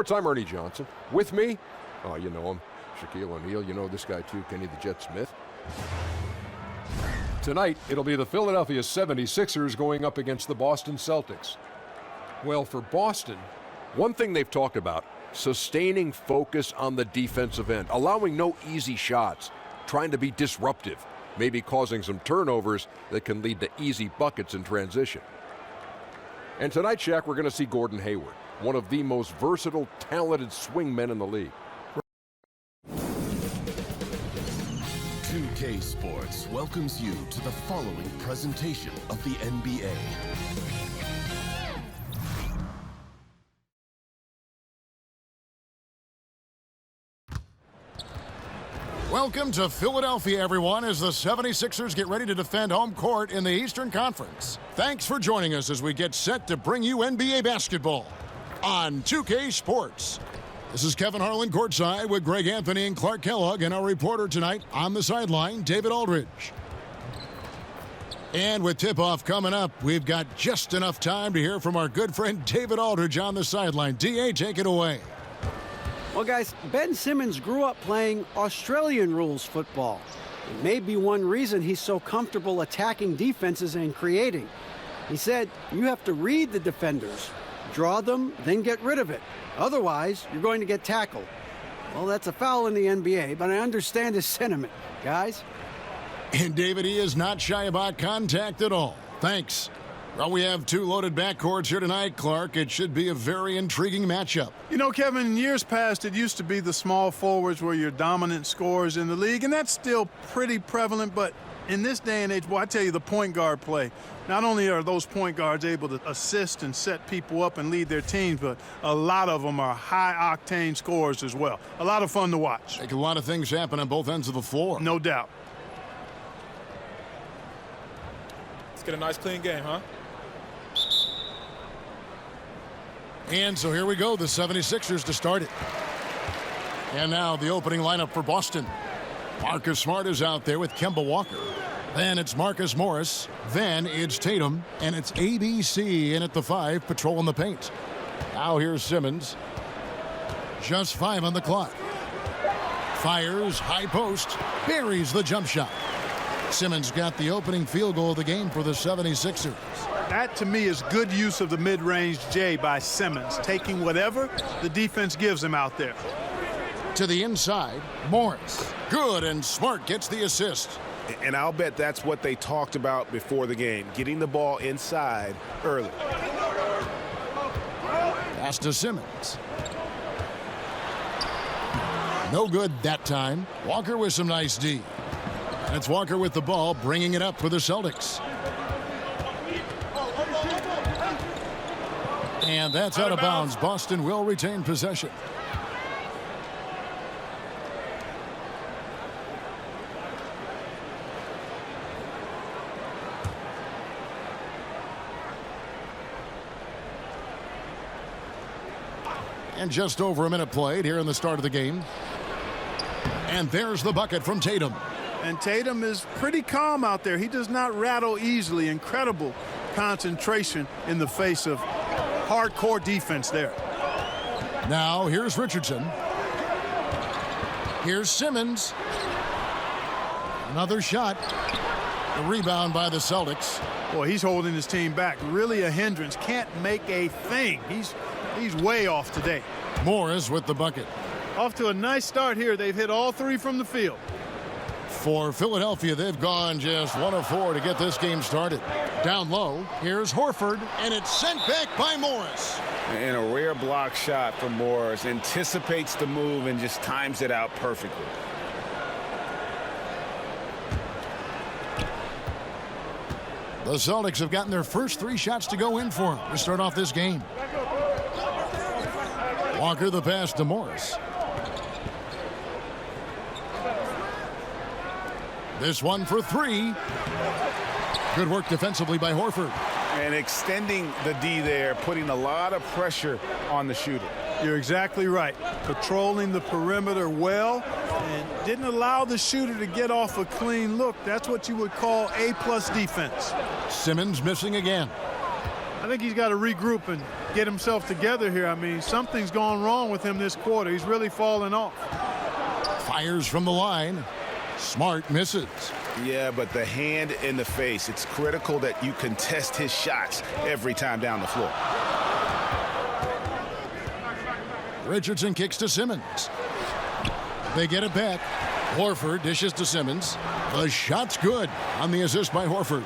Sports, I'm Ernie Johnson. With me, oh, you know him, Shaquille O'Neal. You know this guy too, Kenny the Jet Smith. Tonight, it'll be the Philadelphia 76ers going up against the Boston Celtics. Well, for Boston, one thing they've talked about, sustaining focus on the defensive end, allowing no easy shots, trying to be disruptive, maybe causing some turnovers that can lead to easy buckets in transition. And tonight, Shaq, we're going to see Gordon Hayward, one of the most versatile, talented swing men in the league. 2K Sports welcomes you to the following presentation of the NBA. Welcome to Philadelphia, everyone, as the 76ers get ready to defend home court in the Eastern Conference. Thanks for joining us as we get set to bring you NBA basketball on 2K Sports. This is Kevin Harlan courtside with Greg Anthony and Clark Kellogg, and our reporter tonight on the sideline, David Aldridge. And with tip-off coming up, we've got just enough time to hear from our good friend David Aldridge on the sideline. D.A., take it away. Well, guys, Ben Simmons grew up playing Australian rules football. It may be one reason he's so comfortable attacking defenses and creating. He said, you have to read the defenders, draw them, then get rid of it. Otherwise, you're going to get tackled. Well, that's a foul in the NBA, but I understand his sentiment, guys. And David, he is not shy about contact at all. Thanks. Well, we have two loaded backcourts here tonight, Clark. It should be a very intriguing matchup. You know, Kevin, in years past, it used to be the small forwards were your dominant scorers in the league, and that's still pretty prevalent, but in this day and age, well, I tell you, the point guard play, not only are those point guards able to assist and set people up and lead their teams, but a lot of them are high-octane scorers as well. A lot of fun to watch. Make a lot of things happen on both ends of the floor. No doubt. Let's get a nice, clean game, huh? And so here we go, the 76ers to start it. And now the opening lineup for Boston. Marcus Smart is out there with Kemba Walker. Then it's Marcus Morris. Then it's Tatum. And it's ABC in at the 5, patrolling the paint. Now here's Simmons. Just 5 on the clock. Fires, high post, buries the jump shot. Simmons got the opening field goal of the game for the 76ers. That, to me, is good use of the mid-range J by Simmons, taking whatever the defense gives him out there. To the inside, Morris. Good, and Smart gets the assist. And I'll bet that's what they talked about before the game, getting the ball inside early. Pass to Simmons. No good that time. Walker with some nice D. And it's Walker with the ball, bringing it up for the Celtics. And that's out of bounds. Boston will retain possession. And just over a minute played here in the start of the game. And there's the bucket from Tatum. And Tatum is pretty calm out there. He does not rattle easily. Incredible concentration in the face of hardcore defense there. Now here's Richardson. Here's Simmons. Another shot. The rebound by the Celtics. Boy, he's holding his team back. Really a hindrance. Can't make a thing. He's way off today. Morris with the bucket. Off to a nice start here. They've hit all 3 from the field. For Philadelphia, they've gone just 1 of 4 to get this game started. Down low, here's Horford, and it's sent back by Morris. And a rare block shot from Morris. Anticipates the move and just times it out perfectly. The Celtics have gotten their first 3 shots to go in for them to start off this game. Walker the pass to Morris. This one for 3. Good work defensively by Horford. And extending the D there, putting a lot of pressure on the shooter. You're exactly right. Patrolling the perimeter well and didn't allow the shooter to get off a clean look. That's what you would call A+ defense. Simmons missing again. I think he's got to regroup and get himself together here. I mean, something's gone wrong with him this quarter. He's really fallen off. Fires from the line. Smart misses. Yeah, but the hand in the face, it's critical that you contest his shots every time down the floor. Richardson kicks to Simmons. They get it back. Horford dishes to Simmons. The shot's good on the assist by Horford.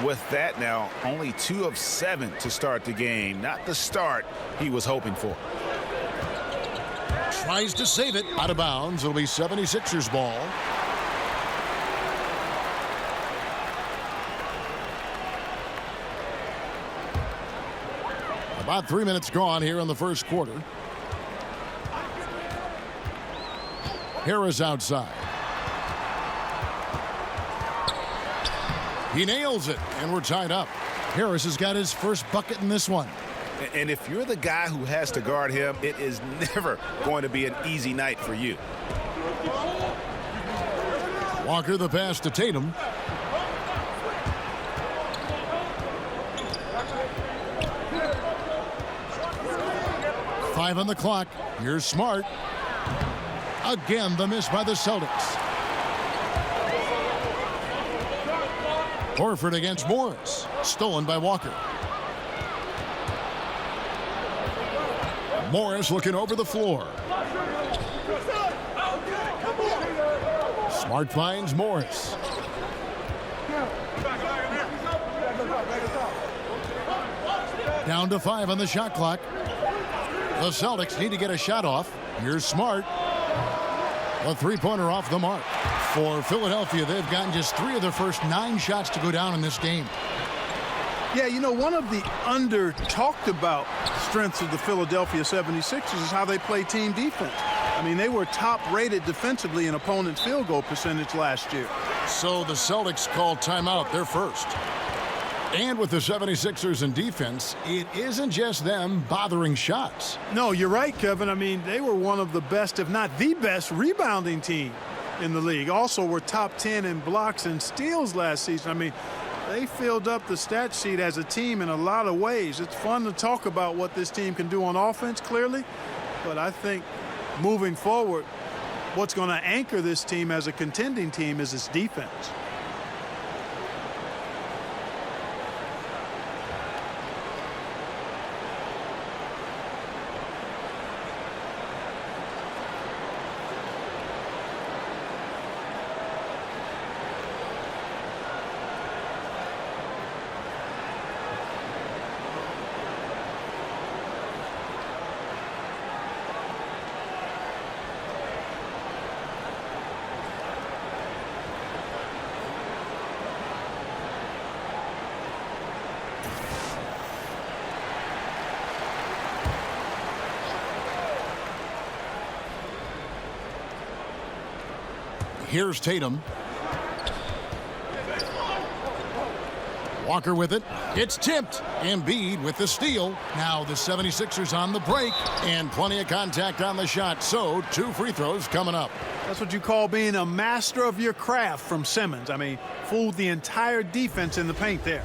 With that now, only 2 of 7 to start the game. Not the start he was hoping for. Tries to save it. Out of bounds. It'll be 76ers ball. About 3 minutes gone here in the first quarter. Harris outside. He nails it, and we're tied up. Harris has got his first bucket in this one. And if you're the guy who has to guard him, it is never going to be an easy night for you. Walker the pass to Tatum. Five on the clock. Here's Smart. Again, the miss by the Celtics. Horford against Morris. Stolen by Walker. Morris looking over the floor. Smart finds Morris. Down to 5 on the shot clock. The Celtics need to get a shot off. Here's Smart. A three-pointer off the mark. For Philadelphia, they've gotten just 3 of their first 9 shots to go down in this game. Yeah, you know, one of the under-talked-about strengths of the Philadelphia 76ers is how they play team defense. I mean, they were top-rated defensively in opponents' field goal percentage last year. So the Celtics called timeout, their first. And with the 76ers in defense, it isn't just them bothering shots. No, you're right, Kevin. I mean, they were one of the best, if not the best, rebounding team in the league. Also were top 10 in blocks and steals last season. I mean, they filled up the stat sheet as a team in a lot of ways. It's fun to talk about what this team can do on offense, clearly. But I think moving forward, what's going to anchor this team as a contending team is its defense. Here's Tatum. Walker with it. It's tipped. Embiid with the steal. Now the 76ers on the break. And plenty of contact on the shot. So 2 free throws coming up. That's what you call being a master of your craft from Simmons. I mean, fooled the entire defense in the paint there.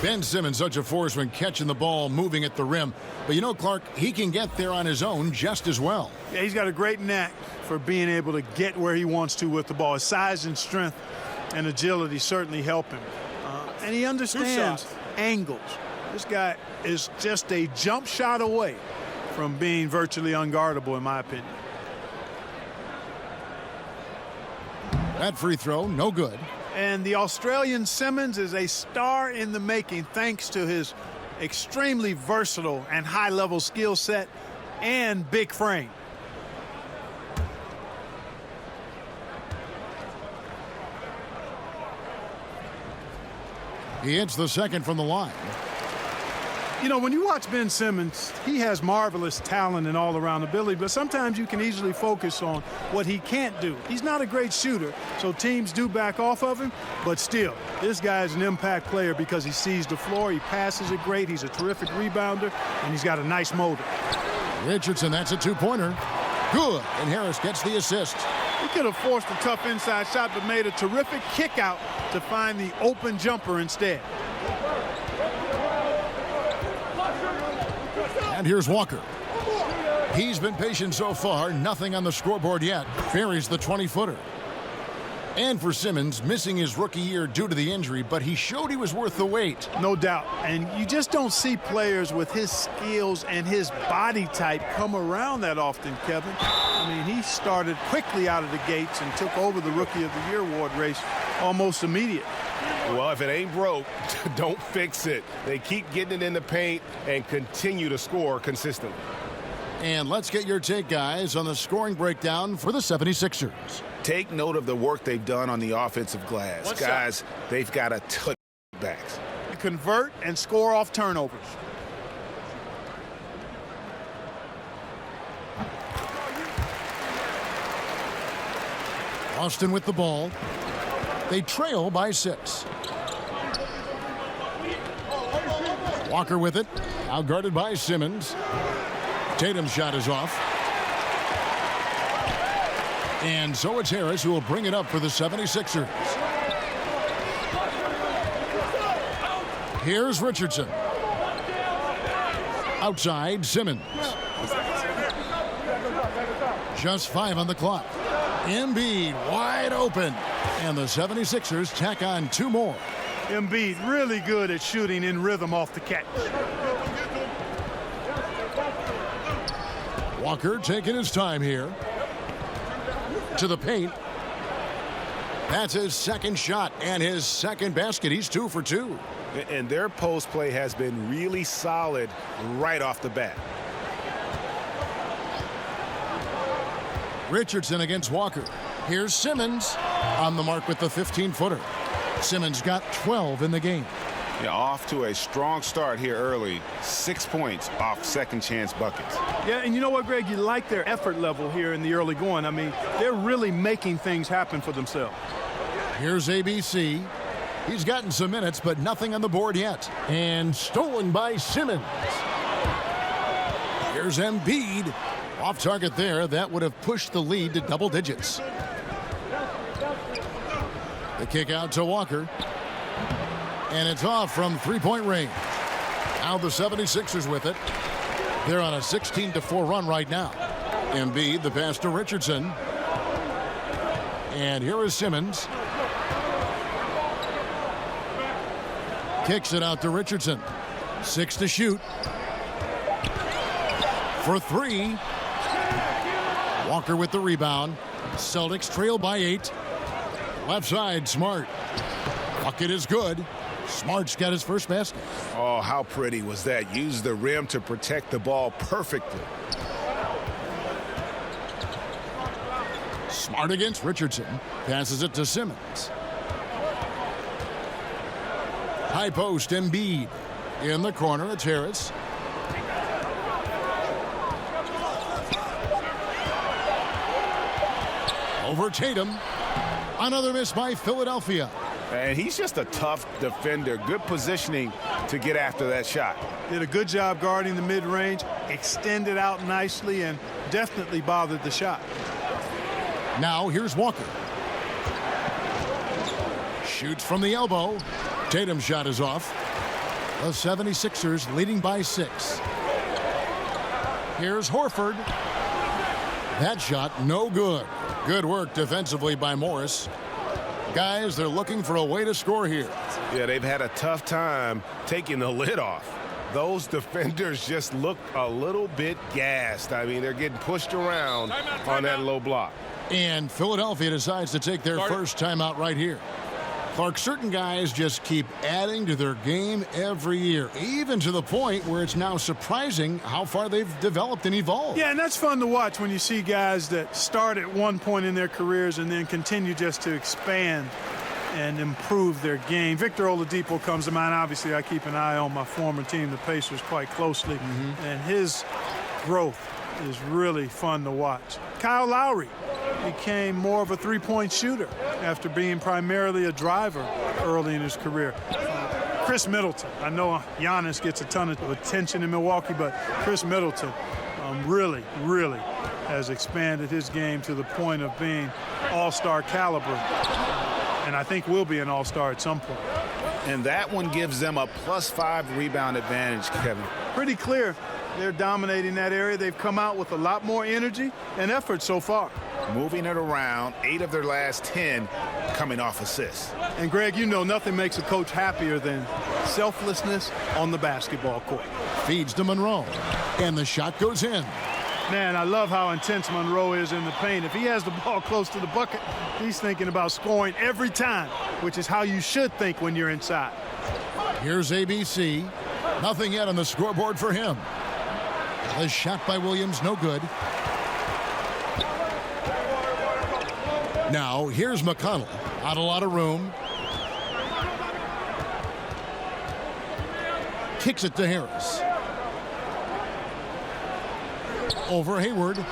Ben Simmons, such a force when catching the ball, moving at the rim. But you know, Clark, he can get there on his own just as well. Yeah, he's got a great knack for being able to get where he wants to with the ball. His size and strength and agility certainly help him. And he understands angles. This guy is just a jump shot away from being virtually unguardable, in my opinion. That free throw, no good. And the Australian Simmons is a star in the making thanks to his extremely versatile and high-level skill set and big frame. He hits the second from the line. You know, when you watch Ben Simmons, he has marvelous talent and all-around ability, but sometimes you can easily focus on what he can't do. He's not a great shooter, so teams do back off of him, but still, this guy is an impact player because he sees the floor, he passes it great, he's a terrific rebounder, and he's got a nice motor. Richardson, that's a 2-pointer. Good, and Harris gets the assist. He could have forced a tough inside shot, but made a terrific kick out to find the open jumper instead. And here's Walker. He's been patient so far. Nothing on the scoreboard yet. Buries the 20-footer. And for Simmons, missing his rookie year due to the injury, but he showed he was worth the wait. No doubt. And you just don't see players with his skills and his body type come around that often, Kevin. I mean, he started quickly out of the gates and took over the Rookie of the Year award race almost immediately. Well, if it ain't broke, don't fix it. They keep getting it in the paint and continue to score consistently. And let's get your take, guys, on the scoring breakdown for the 76ers. Take note of the work they've done on the offensive glass. Guys, they've got a ton of backs. Convert and score off turnovers. Boston with the ball. They trail by 6. Walker with it. Out guarded by Simmons. Tatum's shot is off. And so it's Harris who will bring it up for the 76ers. Here's Richardson. Outside, Simmons. Just 5 on the clock. Embiid wide open. And the 76ers tack on 2 more. Embiid really good at shooting in rhythm off the catch. Walker taking his time here. To the paint. That's his second shot and his second basket. He's 2 for 2. And their post play has been really solid right off the bat. Richardson against Walker. Here's Simmons on the mark with the 15-footer. Simmons got 12 in the game. Yeah, off to a strong start here early. 6 points off second chance buckets. Yeah, and you know what, Greg? You like their effort level here in the early going. I mean, they're really making things happen for themselves. Here's ABC. He's gotten some minutes, but nothing on the board yet. And stolen by Simmons. Here's Embiid. Off target there. That would have pushed the lead to double digits. The kick out to Walker. And it's off from three-point range. Now the 76ers with it. They're on a 16-4 run right now. Embiid, the pass to Richardson. And here is Simmons. Kicks it out to Richardson. 6 to shoot. For 3. Walker with the rebound. Celtics trail by 8. Left side, Smart. Bucket is good. Smart's got his first basket. Oh, how pretty was that? Used the rim to protect the ball perfectly. Smart against Richardson. Passes it to Simmons. High post, Embiid. In the corner, it's Harris. Over Tatum. Another miss by Philadelphia. And he's just a tough defender. Good positioning to get after that shot. Did a good job guarding the mid-range, extended out nicely, and definitely bothered the shot. Now here's Walker. Shoots from the elbow. Tatum's shot is off. The 76ers leading by 6. Here's Horford. That shot no good. Good work defensively by Morris. Guys, they're looking for a way to score here. Yeah, they've had a tough time taking the lid off. Those defenders just look a little bit gassed. I mean, they're getting pushed around on that low block. And Philadelphia decides to take their first timeout right here. Clark, certain guys just keep adding to their game every year, even to the point where it's now surprising how far they've developed and evolved. Yeah, and that's fun to watch when you see guys that start at one point in their careers and then continue just to expand and improve their game. Victor Oladipo comes to mind. Obviously, I keep an eye on my former team, the Pacers, quite closely, and his growth is really fun to watch. Kyle Lowry became more of a three-point shooter after being primarily a driver early in his career. Chris Middleton. I know Giannis gets a ton of attention in Milwaukee, but Chris Middleton really has expanded his game to the point of being all-star caliber, and I think will be an all-star at some point. And that one gives them a +5 rebound advantage, Kevin. Pretty clear. They're dominating that area. They've come out with a lot more energy and effort so far. Moving it around, 8 of their last 10 coming off assists. And Greg, you know nothing makes a coach happier than selflessness on the basketball court. Feeds to Monroe. And the shot goes in. Man, I love how intense Monroe is in the paint. If he has the ball close to the bucket, he's thinking about scoring every time, which is how you should think when you're inside. Here's ABC. Nothing yet on the scoreboard for him. The shot by Williams, no good. Now, here's McConnell. Not a lot of room. Kicks it to Harris. Over Hayward.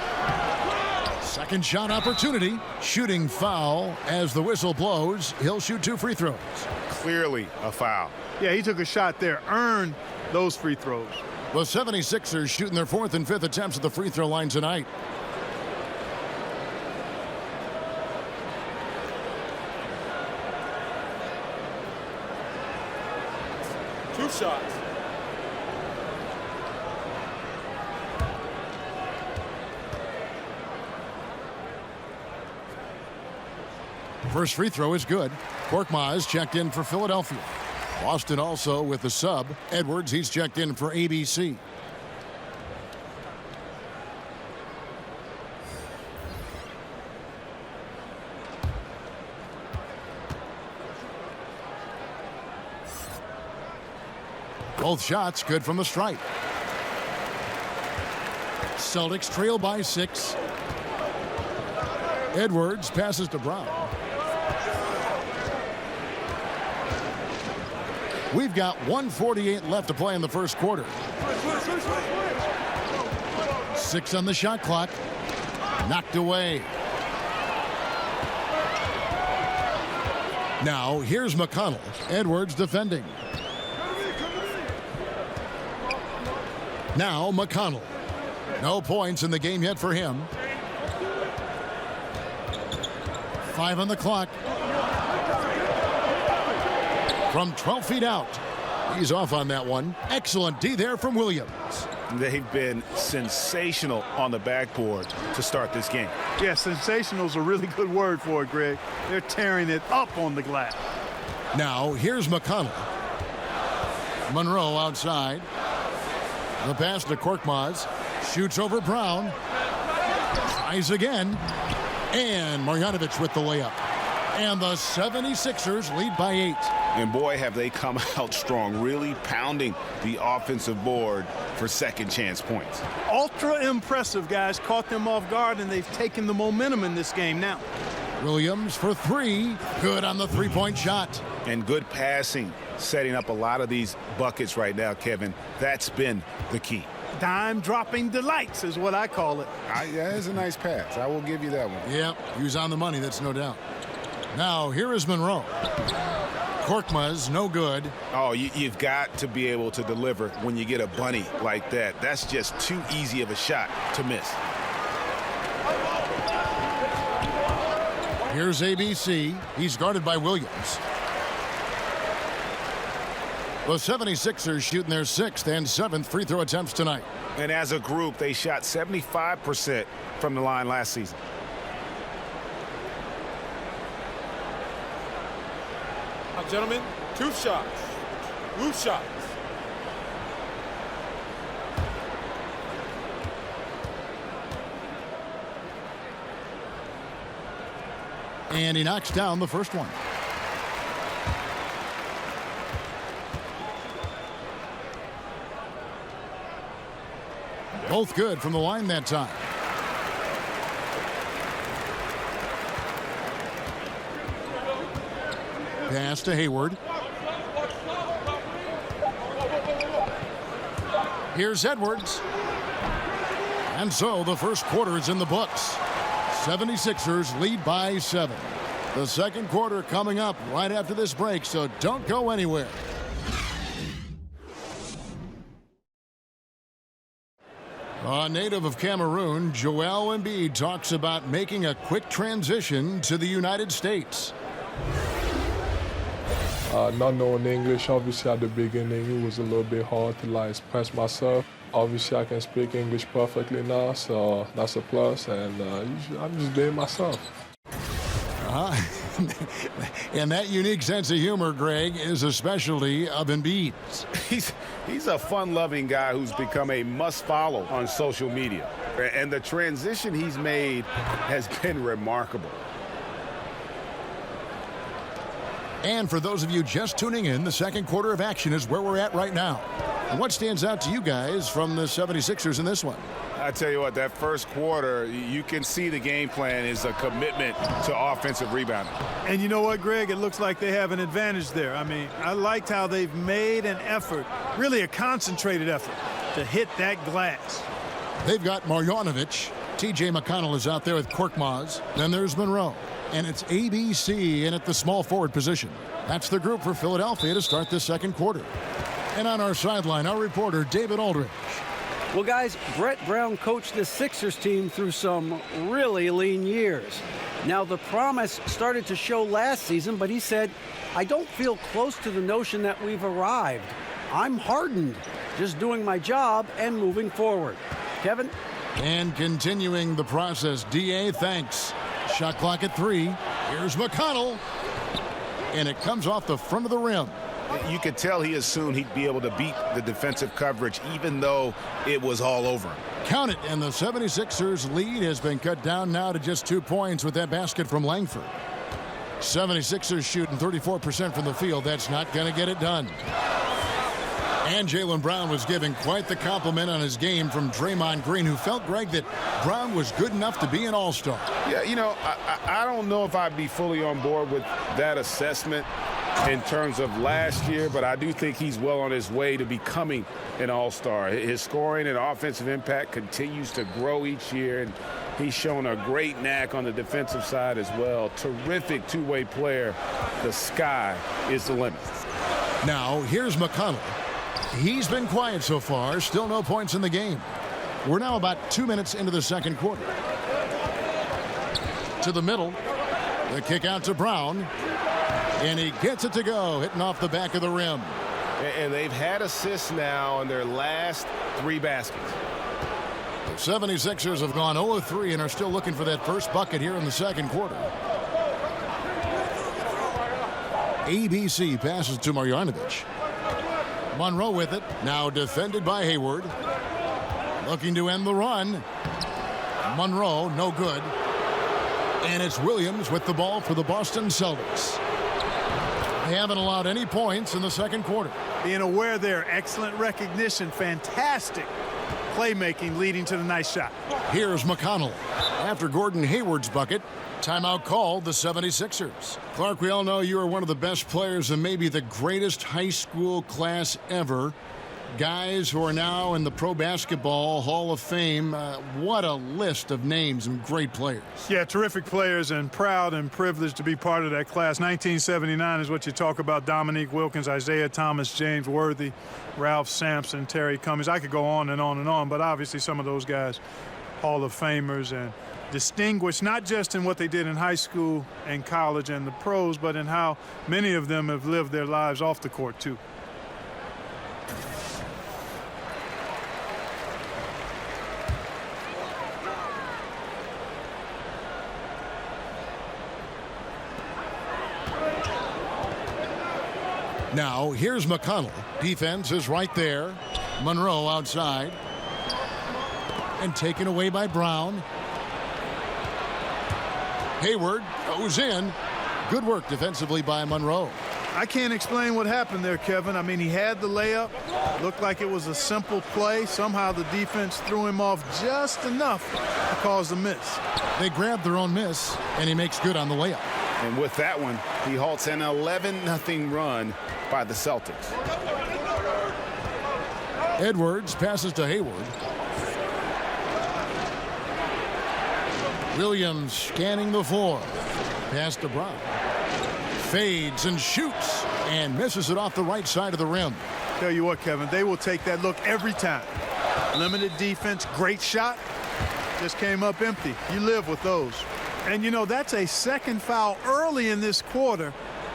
Second shot opportunity. Shooting foul as the whistle blows. He'll shoot 2 free throws. Clearly a foul. Yeah, he took a shot there, earned those free throws. The 76ers shooting their 4th and 5th attempts at the free throw line tonight. Two shots. First free throw is good. Korkmaz checked in for Philadelphia. Boston also with the sub. Edwards, he's checked in for ABC. Both shots good from the stripe. Celtics trail by 6. Edwards passes to Brown. We've got 1:48 left to play in the first quarter. 6 on the shot clock. Knocked away. Now here's McConnell. Edwards defending. Now McConnell. No points in the game yet for him. 5 on the clock. From 12 feet out. He's off on that one. Excellent D there from Williams. They've been sensational on the backboard to start this game. Yeah, sensational is a really good word for it, Greg. They're tearing it up on the glass. Now here's McConnell. Monroe outside. The pass to Korkmaz. Shoots over Brown. Tries again. And Marjanovic with the layup. And the 76ers lead by 8. And boy, have they come out strong, really pounding the offensive board for second chance points. Ultra impressive, guys. Caught them off guard, and they've taken the momentum in this game now. Williams for 3. Good on the three-point shot. And good passing, setting up a lot of these buckets right now, Kevin. That's been the key. Dime-dropping delights is what I call it. Yeah, it's a nice pass. I will give you that one. Yep, he was on the money, that's no doubt. Now, here is Monroe. Korkmaz, no good. Oh, you've got to be able to deliver when you get a bunny like that. That's just too easy of a shot to miss. Here's ABC. He's guarded by Williams. The 76ers shooting their 6th and 7th free throw attempts tonight. And as a group, they shot 75% from the line last season. Now, gentlemen, 2 shots. Loose shots. And he knocks down the first one. Both good from the line that time. Pass to Hayward. Here's Edwards. And so the first quarter is in the books. 76ers lead by 7. The second quarter coming up right after this break, so don't go anywhere. A native of Cameroon, Joel Embiid talks about making a quick transition to the United States. Not knowing English, obviously at the beginning, it was a little bit hard to express myself. Obviously, I can speak English perfectly now, so that's a plus, and I'm just being myself. And that unique sense of humor, Greg, is a specialty of Embiid's. He's a fun-loving guy who's become a must-follow on social media. And the transition he's made has been remarkable. And for those of you just tuning in, the second quarter of action is where we're at right now. And what stands out to you guys from the 76ers in this one? I tell you what, that first quarter, you can see the game plan is a commitment to offensive rebounding. And you know what, Greg? It looks like they have an advantage there. I mean, I liked how they've made an effort, really a concentrated effort, to hit that glass. They've got Marjanovic. T.J. McConnell is out there with Korkmaz. Then there's Monroe. And it's ABC in at the small forward position. That's the group for Philadelphia to start this second quarter. And on our sideline, our reporter, David Aldridge. Well, guys, Brett Brown coached the Sixers team through some really lean years. Now, the promise started to show last season, but he said, I don't feel close to the notion that we've arrived. I'm hardened, just doing my job and moving forward. Kevin? And continuing the process, D.A., thanks. Shot clock at 3. Here's McConnell. And it comes off the front of the rim. You could tell he assumed he'd be able to beat the defensive coverage, even though it was all over him. Count it, and the 76ers lead has been cut down now to just 2 points with that basket from Langford. 76ers shooting 34% from the field. That's not going to get it done. And Jaylen Brown was giving quite the compliment on his game from Draymond Green, who felt, Greg, that Brown was good enough to be an all-star. Yeah, you know, I don't know if I'd be fully on board with that assessment in terms of last year, but I do think he's well on his way to becoming an all-star. His scoring and offensive impact continues to grow each year, and he's shown a great knack on the defensive side as well. Terrific two-way player. The sky is the limit. Now, here's McConnell. He's been quiet so far. Still no points in the game. We're now about 2 minutes into the second quarter. To the middle. The kick out to Brown. And he gets it to go, hitting off the back of the rim. And they've had assists now on their last 3 baskets. The 76ers have gone 0-3 and are still looking for that first bucket here in the second quarter. ABC passes to Marjanovic. Monroe with it. Now defended by Hayward. Looking to end the run. Monroe, no good. And it's Williams with the ball for the Boston Celtics. They haven't allowed any points in the second quarter. Being aware there, excellent recognition, fantastic playmaking leading to the nice shot. Here's McConnell. After Gordon Hayward's bucket, timeout called the 76ers. Clark, we all know you are one of the best players and maybe the greatest high school class ever. Guys who are now in the Pro Basketball Hall of Fame. What a list of names and great players. Yeah, terrific players, and proud and privileged to be part of that class. 1979 is what you talk about. Dominique Wilkins, Isaiah Thomas, James Worthy, Ralph Sampson, Terry Cummings. I could go on and on and on, but obviously some of those guys, Hall of Famers, and distinguished not just in what they did in high school and college and the pros, but in how many of them have lived their lives off the court, too. Now, here's McConnell. Defense is right there. Monroe outside. And taken away by Brown. Hayward goes in. Good work defensively by Monroe. I can't explain what happened there, Kevin. I mean, he had the layup. Looked like it was a simple play. Somehow the defense threw him off just enough to cause the miss. They grabbed their own miss, and he makes good on the layup. And with that one, he halts an 11-0 run by the Celtics. Edwards passes to Hayward. Williams scanning the floor. Pass to Brown. Fades and shoots and misses it off the right side of the rim. Tell you what, Kevin, they will take that look every time. Limited defense, great shot. Just came up empty. You live with those. And, you know, that's a second foul early in this quarter.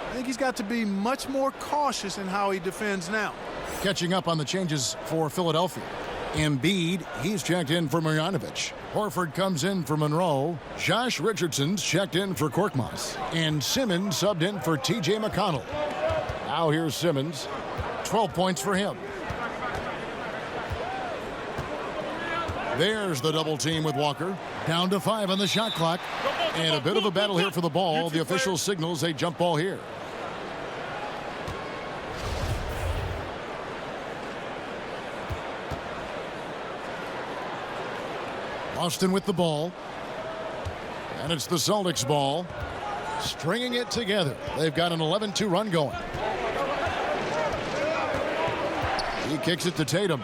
I think he's got to be much more cautious in how he defends now. Catching up on the changes for Philadelphia. Embiid, he's checked in for Marjanovic. Horford comes in for Monroe. Josh Richardson's checked in for Korkmaz. And Simmons subbed in for T.J. McConnell. Now here's Simmons. 12 points for him. There's the double team with Walker. Down to 5 on the shot clock. And a bit of a battle here for the ball. The official signals a jump ball here. Boston with the ball. And it's the Celtics ball. Stringing it together. They've got an 11-2 run going. He kicks it to Tatum.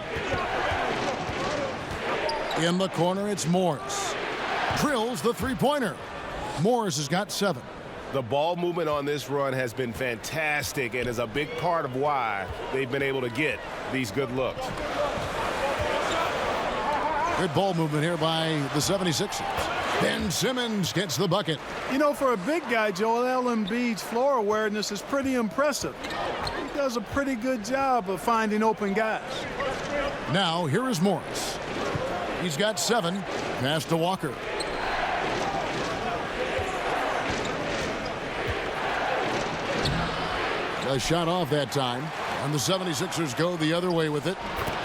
In the corner, it's Morris. Drills the three-pointer. Morris has got 7. The ball movement on this run has been fantastic and is a big part of why they've been able to get these good looks. Good ball movement here by the 76ers. Ben Simmons gets the bucket. You know, for a big guy, Joel Embiid's floor awareness is pretty impressive. He does a pretty good job of finding open guys. Now, here is Morris. He's got 7. Pass to Walker. A shot off that time. And the 76ers go the other way with it.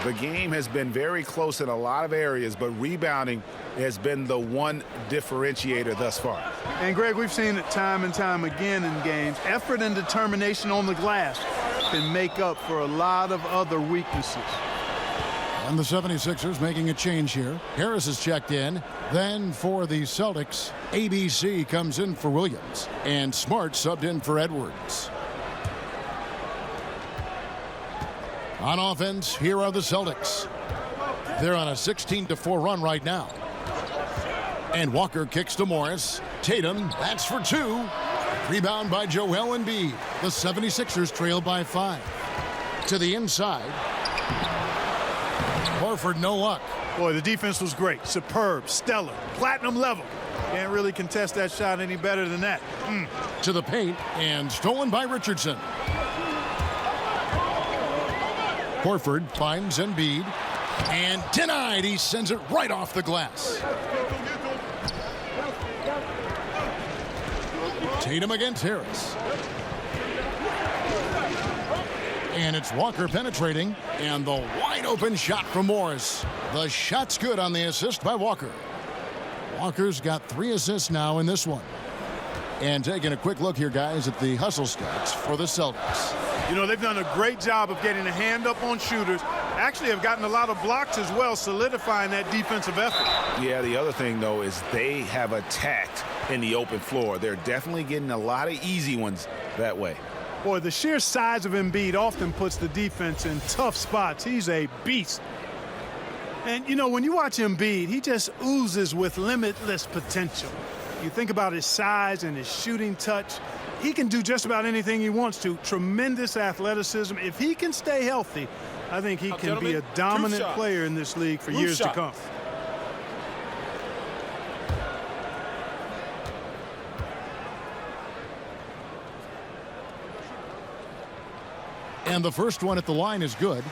The game has been very close in a lot of areas, but rebounding has been the one differentiator thus far. And, Greg, we've seen it time and time again in games. Effort and determination on the glass can make up for a lot of other weaknesses. And the 76ers making a change here. Harris is checked in. Then for the Celtics, ABC comes in for Williams. And Smart subbed in for Edwards. On offense, here are the Celtics. They're on a 16-4 run right now. And Walker kicks to Morris. Tatum, that's for 2. Rebound by Joel Embiid. The 76ers trail by 5. To the inside. Horford, no luck. Boy, the defense was great. Superb, stellar, platinum level. Can't really contest that shot any better than that. To the paint, and stolen by Richardson. Horford finds Embiid. And denied. He sends it right off the glass. Tatum against Harris. And it's Walker penetrating. And the wide open shot from Morris. The shot's good on the assist by Walker. Walker's got 3 assists now in this one. And taking a quick look here, guys, at the hustle stats for the Celtics. You know, they've done a great job of getting a hand up on shooters. Actually have gotten a lot of blocks as well, solidifying that defensive effort. Yeah, the other thing, though, is they have attacked in the open floor. They're definitely getting a lot of easy ones that way. Boy, the sheer size of Embiid often puts the defense in tough spots. He's a beast. And, you know, when you watch Embiid, he just oozes with limitless potential. You think about his size and his shooting touch. He can do just about anything he wants to. Tremendous athleticism. If he can stay healthy, I think he can be a dominant player in this league for years to come. And the first one at the line is good.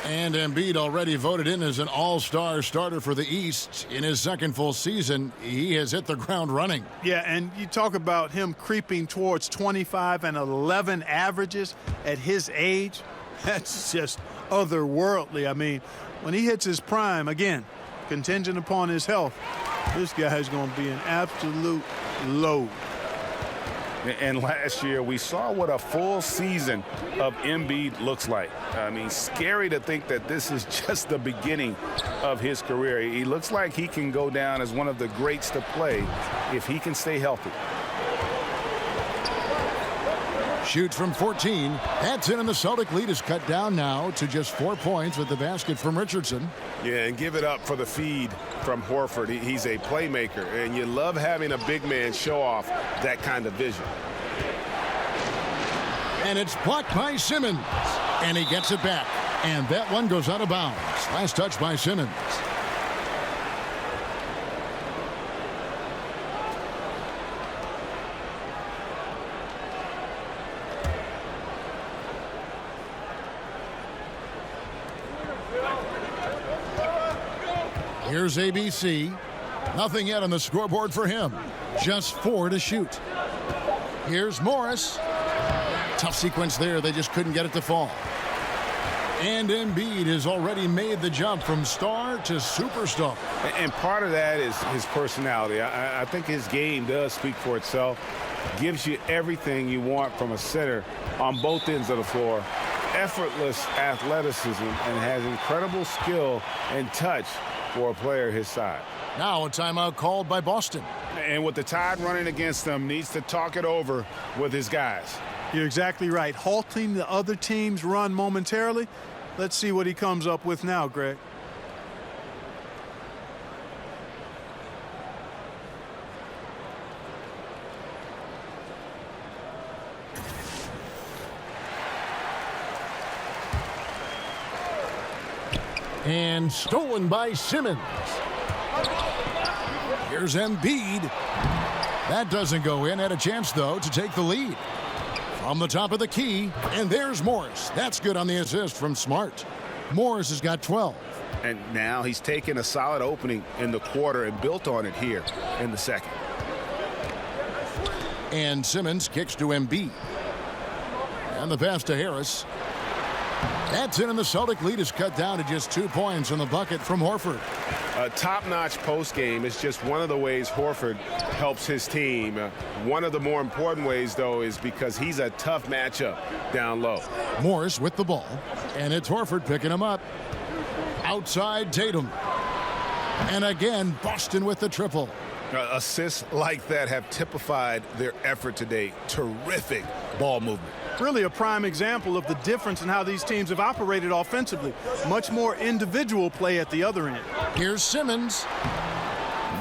And Embiid already voted in as an all-star starter for the East. In his second full season, he has hit the ground running. Yeah, and you talk about him creeping towards 25 and 11 averages at his age. That's just otherworldly. I mean, when he hits his prime, again, contingent upon his health, this guy is going to be an absolute load. And last year, we saw what a full season of Embiid looks like. I mean, scary to think that this is just the beginning of his career. He looks like he can go down as one of the greats to play if he can stay healthy. Shoots from 14. That's in, and the Celtic lead is cut down now to just 4 points with the basket from Richardson. Yeah, and give it up for the feed from Horford. He's a playmaker, and you love having a big man show off that kind of vision. And it's blocked by Simmons. And he gets it back. And that one goes out of bounds. Last touch by Simmons. Here's ABC. Nothing yet on the scoreboard for him. Just 4 to shoot. Here's Morris. Tough sequence there. They just couldn't get it to fall. And Embiid has already made the jump from star to superstar. And part of that is his personality. I think his game does speak for itself. Gives you everything you want from a center on both ends of the floor. Effortless athleticism and has incredible skill and touch for a player his size. Now a timeout called by Boston. And with the Tide running against them, needs to talk it over with his guys. You're exactly right. Halting the other team's run momentarily. Let's see what he comes up with now, Greg. And stolen by Simmons. Here's Embiid. That doesn't go in. Had a chance, though, to take the lead. From the top of the key, and there's Morris. That's good on the assist from Smart. Morris has got 12. And now he's taken a solid opening in the quarter and built on it here in the second. And Simmons kicks to Embiid. And the pass to Harris. That's in, and the Celtic lead is cut down to just 2 points in the bucket from Horford. A top-notch post game is just one of the ways Horford helps his team. One of the more important ways, though, is because he's a tough matchup down low. Morris with the ball, and it's Horford picking him up. Outside Tatum. And again, Boston with the triple. Assists like that have typified their effort today. Terrific ball movement. Really a prime example of the difference in how these teams have operated offensively. Much more individual play at the other end. Here's Simmons.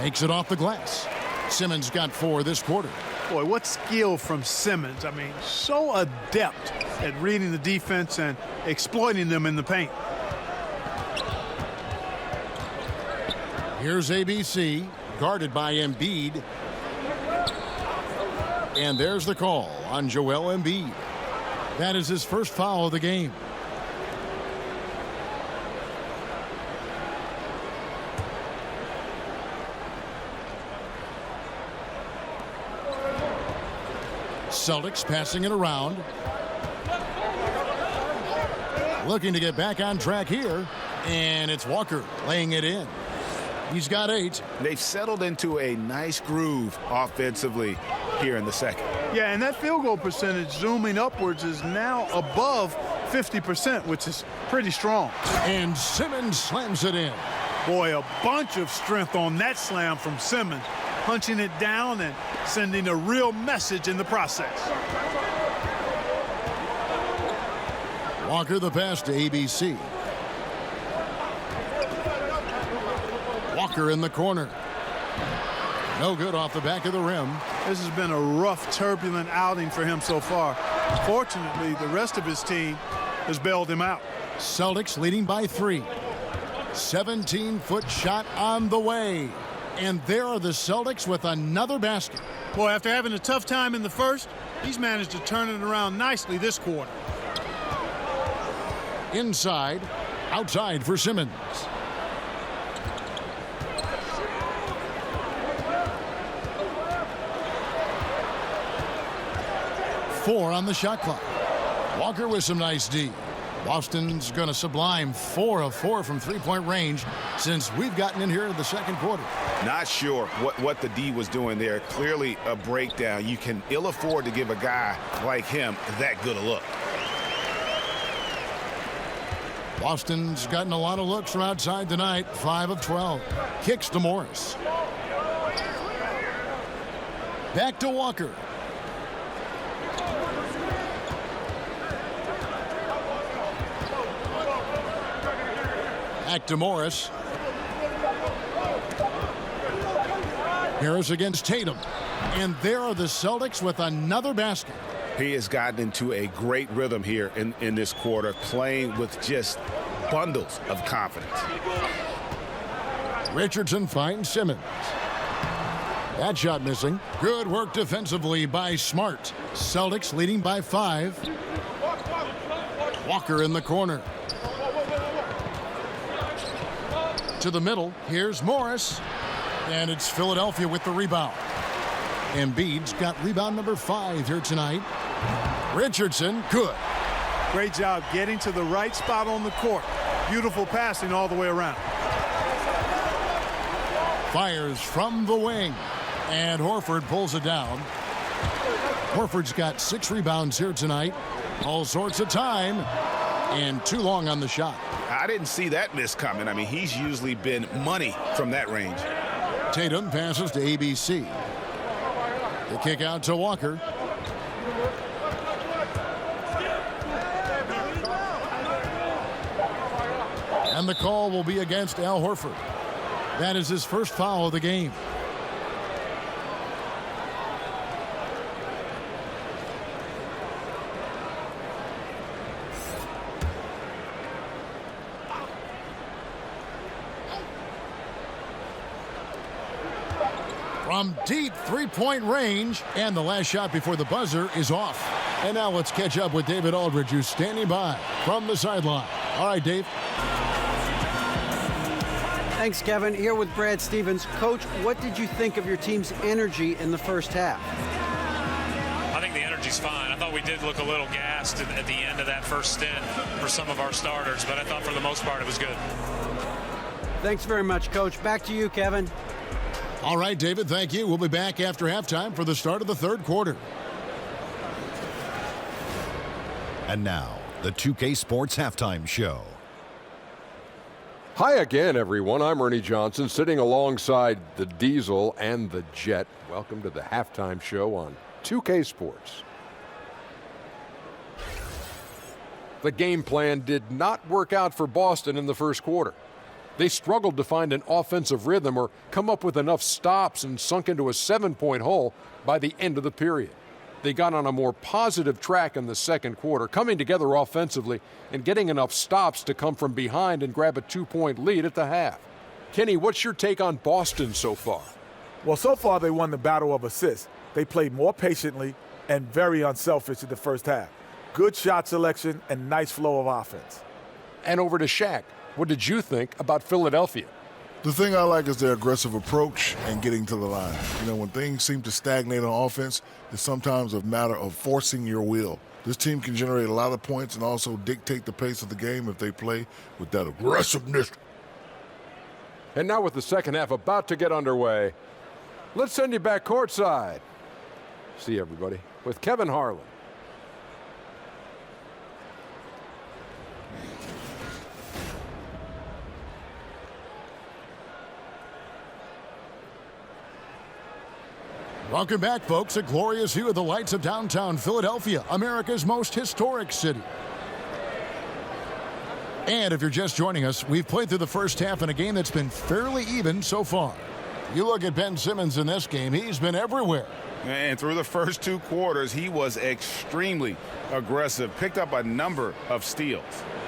Makes it off the glass. Simmons got 4 this quarter. Boy, what skill from Simmons. I mean, so adept at reading the defense and exploiting them in the paint. Here's ABC, guarded by Embiid. And there's the call on Joel Embiid. That is his first foul of the game. Celtics passing it around. Looking to get back on track here. And it's Walker laying it in. He's got 8. They've settled into a nice groove offensively here in the second. Yeah, and that field goal percentage zooming upwards is now above 50%, which is pretty strong. And Simmons slams it in. Boy, a bunch of strength on that slam from Simmons, punching it down and sending a real message in the process. Walker the pass to ABC. Walker in the corner. No good off the back of the rim. This has been a rough, turbulent outing for him so far. Fortunately, the rest of his team has bailed him out. Celtics leading by 3. 17-foot shot on the way. And there are the Celtics with another basket. Boy, after having a tough time in the first, he's managed to turn it around nicely this quarter. Inside, outside for Simmons. Four on the shot clock. Walker with some nice D. Boston's going to sublime 4 of 4 from three-point range since we've gotten in here in the second quarter. Not sure what the D was doing there. Clearly a breakdown. You can ill afford to give a guy like him that good a look. Boston's gotten a lot of looks from outside tonight. 5 of 12. Kicks to Morris. Back to Walker. Back to Morris. Harris against Tatum. And there are the Celtics with another basket. He has gotten into a great rhythm here in this quarter, playing with just bundles of confidence. Richardson finds Simmons. That shot missing. Good work defensively by Smart. Celtics leading by 5. Walker in the corner. To the middle. Here's Morris. And it's Philadelphia with the rebound. Embiid's got rebound number 5 here tonight. Richardson, good. Great job getting to the right spot on the court. Beautiful passing all the way around. Fires from the wing. And Horford pulls it down. Horford's got 6 rebounds here tonight. All sorts of time. And too long on the shot. I didn't see that miss coming. I mean, he's usually been money from that range. Tatum passes to ABC. The kick out to Walker. And the call will be against Al Horford. That is his first foul of the game. From deep three-point range, and the last shot before the buzzer is off. And now let's catch up with David Aldridge, who's standing by from the sideline. All right, Dave. Thanks, Kevin. Here with Brad Stevens. Coach, what did you think of your team's energy in the first half? I think the energy's fine. I thought we did look a little gassed at the end of that first stint for some of our starters, but I thought for the most part it was good. Thanks very much, Coach. Back to you, Kevin. All right, David, thank you. We'll be back after halftime for the start of the third quarter. And now, the 2K Sports Halftime Show. Hi again, everyone. I'm Ernie Johnson, sitting alongside the Diesel and the Jet. Welcome to the halftime show on 2K Sports. The game plan did not work out for Boston in the first quarter. They struggled to find an offensive rhythm or come up with enough stops and sunk into a 7-point hole by the end of the period. They got on a more positive track in the second quarter, coming together offensively and getting enough stops to come from behind and grab a 2-point lead at the half. Kenny, what's your take on Boston so far? Well, so far they won the battle of assists. They played more patiently and very unselfish in the first half. Good shot selection and nice flow of offense. And over to Shaq. What did you think about Philadelphia? The thing I like is their aggressive approach and getting to the line. You know, when things seem to stagnate on offense, it's sometimes a matter of forcing your will. This team can generate a lot of points and also dictate the pace of the game if they play with that aggressiveness. And now with the second half about to get underway, let's send you back courtside. See everybody with Kevin Harlan. Welcome back, folks. A glorious view of the lights of downtown Philadelphia, America's most historic city. And if you're just joining us, we've played through the first half in a game that's been fairly even so far. You look at Ben Simmons in this game, he's been everywhere. And through the first 2 quarters, he was extremely aggressive, picked up a number of steals.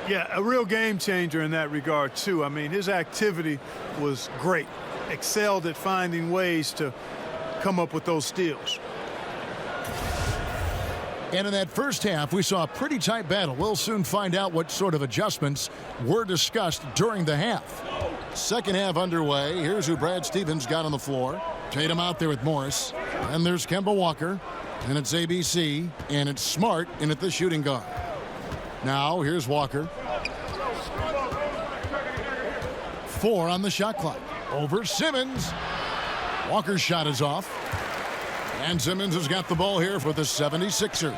Yeah, a real game changer in that regard, too. I mean, his activity was great. Excelled at finding ways to come up with those steals. And in that first half, we saw a pretty tight battle. We'll soon find out what sort of adjustments were discussed during the half. Second half underway. Here's who Brad Stevens got on the floor. Tatum out there with Morris. And there's Kemba Walker. And it's ABC. And it's Smart in at the shooting guard. Now, here's Walker. 4 on the shot clock. Over Simmons. Walker's shot is off. And Simmons has got the ball here for the 76ers.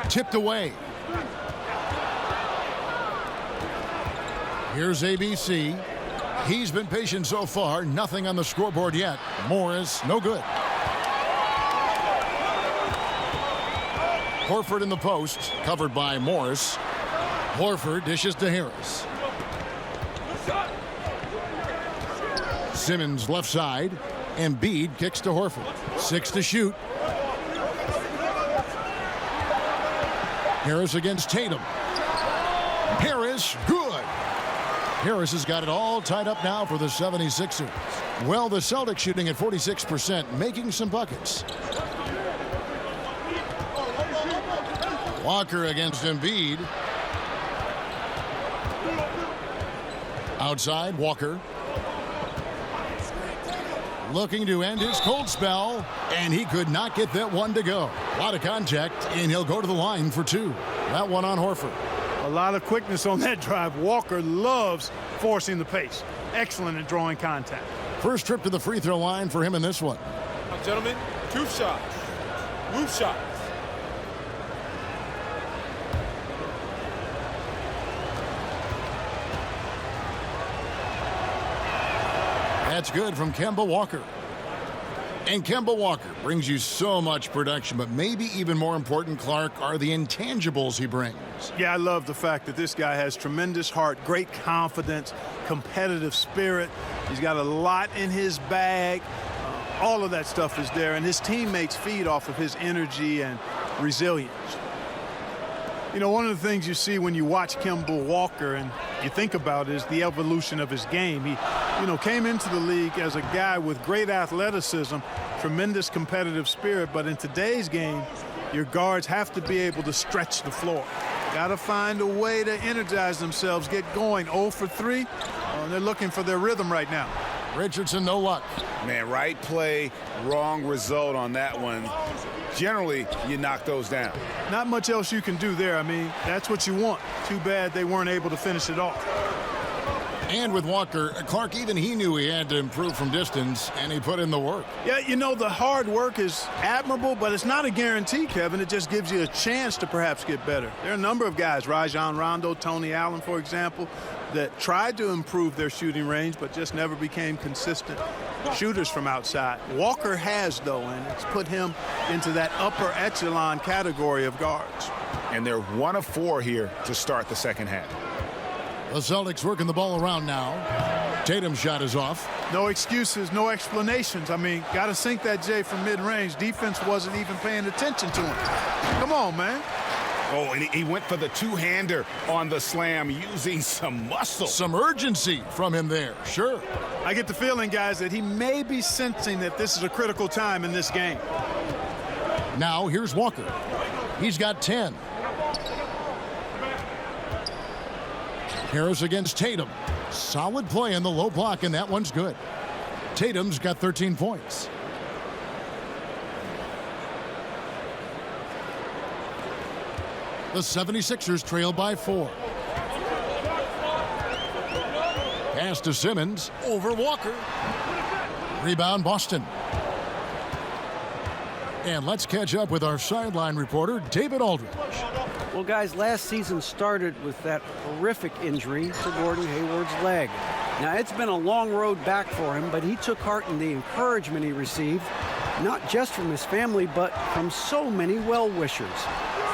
Tipped away. Here's ABC. He's been patient so far. Nothing on the scoreboard yet. Morris, no good. Horford in the post, covered by Morris. Horford dishes to Harris. Simmons left side. Embiid kicks to Horford. 6 to shoot. Harris against Tatum. Harris, good. Harris has got it all tied up now for the 76ers. Well, the Celtics shooting at 46%, making some buckets. Walker against Embiid. Outside, Walker. Looking to end his cold spell, and he could not get that one to go. A lot of contact, and he'll go to the line for two. That one on Horford. A lot of quickness on that drive. Walker loves forcing the pace. Excellent at drawing contact. First trip to the free throw line for him in this one. Gentlemen, 2 shots. Move shots. That's good from Kemba Walker. And Kemba Walker brings you so much production, but maybe even more important, Clark, are the intangibles he brings. Yeah, I love the fact that this guy has tremendous heart, great confidence, competitive spirit. He's got a lot in his bag. All of that stuff is there, and his teammates feed off of his energy and resilience. You know, one of the things you see when you watch Kemba Walker and you think about is the evolution of his game. He, came into the league as a guy with great athleticism, tremendous competitive spirit, but in today's game, your guards have to be able to stretch the floor. Got to find a way to energize themselves, get going. 0 for 3, they're looking for their rhythm right now. Richardson, no luck. Man, right play, wrong result on that one. Generally, you knock those down. Not much else you can do there. I mean, that's what you want. Too bad they weren't able to finish it off. And with Walker, Clark, even he knew he had to improve from distance, and he put in the work. Yeah, the hard work is admirable, but it's not a guarantee, Kevin. It just gives you a chance to perhaps get better. There are a number of guys, Rajon Rondo, Tony Allen, for example, that tried to improve their shooting range, but just never became consistent shooters from outside. Walker has, though, and it's put him into that upper echelon category of guards. And they're 1 of 4 here to start the second half. The Celtics working the ball around now. Tatum's shot is off. No excuses, no explanations. I mean, got to sink that J from mid-range. Defense wasn't even paying attention to him. Come on, man. Oh, and he went for the two-hander on the slam using some muscle. Some urgency from him there, sure. I get the feeling, guys, that he may be sensing that this is a critical time in this game. Now here's Walker. He's got 10. Harris against Tatum. Solid play in the low block, and that one's good. Tatum's got 13 points. The 76ers trail by 4. Pass to Simmons. Over Walker. Rebound Boston. And let's catch up with our sideline reporter, David Aldridge. Well, guys, last season started with that horrific injury to Gordon Hayward's leg. Now, it's been a long road back for him, but he took heart in the encouragement he received, not just from his family, but from so many well-wishers.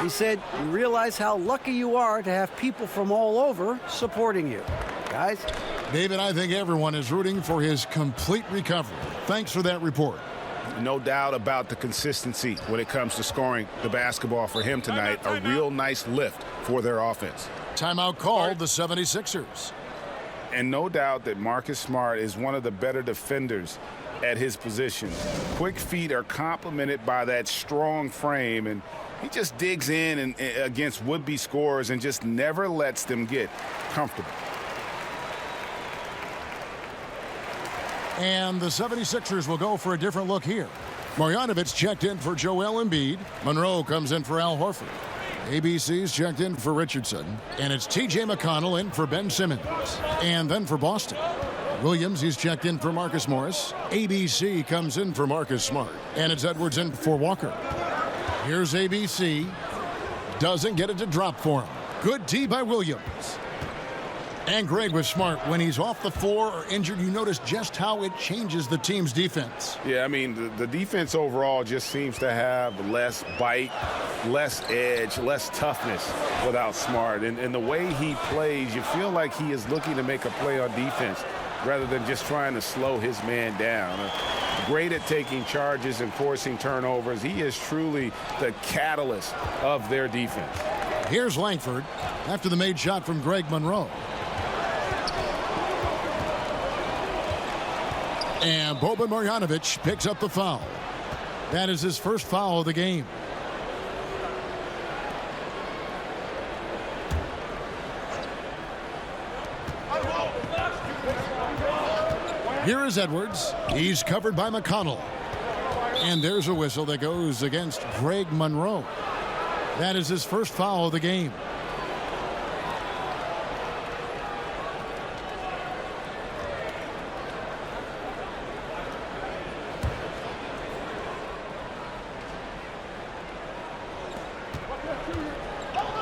He said, "You realize how lucky you are to have people from all over supporting you." Guys? David, I think everyone is rooting for his complete recovery. Thanks for that report. No doubt about the consistency when it comes to scoring the basketball for him tonight. A real nice lift for their offense. Timeout called the 76ers. And no doubt that Marcus Smart is one of the better defenders at his position. Quick feet are complemented by that strong frame, and he just digs in and against would-be scorers and just never lets them get comfortable. And the 76ers will go for a different look here. Marjanovic checked in for Joel Embiid. Monroe comes in for Al Horford. ABC's checked in for Richardson. And it's TJ McConnell in for Ben Simmons. And then for Boston, Williams, he's checked in for Marcus Morris. ABC comes in for Marcus Smart. And it's Edwards in for Walker. Here's ABC. Doesn't get it to drop for him. Good D by Williams. And Greg was smart. When he's off the floor or injured, you notice just how it changes the team's defense. Yeah, I mean, the defense overall just seems to have less bite, less edge, less toughness without Smart. And the way he plays, you feel like he is looking to make a play on defense rather than just trying to slow his man down. Great at taking charges and forcing turnovers. He is truly the catalyst of their defense. Here's Langford after the made shot from Greg Monroe. And Boban Marjanovic picks up the foul. That is his first foul of the game. Here is Edwards. He's covered by McConnell. And there's a whistle that goes against Greg Monroe. That is his first foul of the game.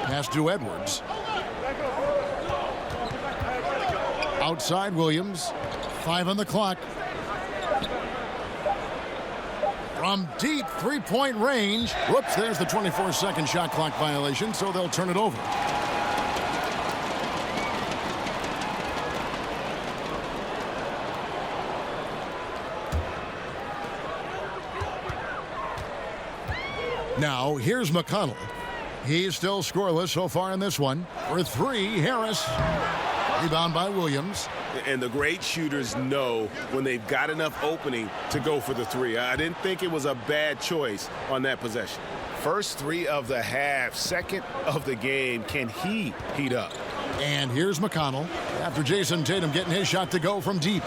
Pass to Edwards. Outside Williams. 5 on the clock. From deep three-point range. Whoops, there's the 24-second shot clock violation, so they'll turn it over. Now, here's McConnell. He's still scoreless so far in this one. For 3, Harris. Rebound by Williams. And the great shooters know when they've got enough opening to go for the 3. I didn't think it was a bad choice on that possession. First 3 of the half, second of the game. Can he heat up? And here's McConnell after Jason Tatum getting his shot to go from deep.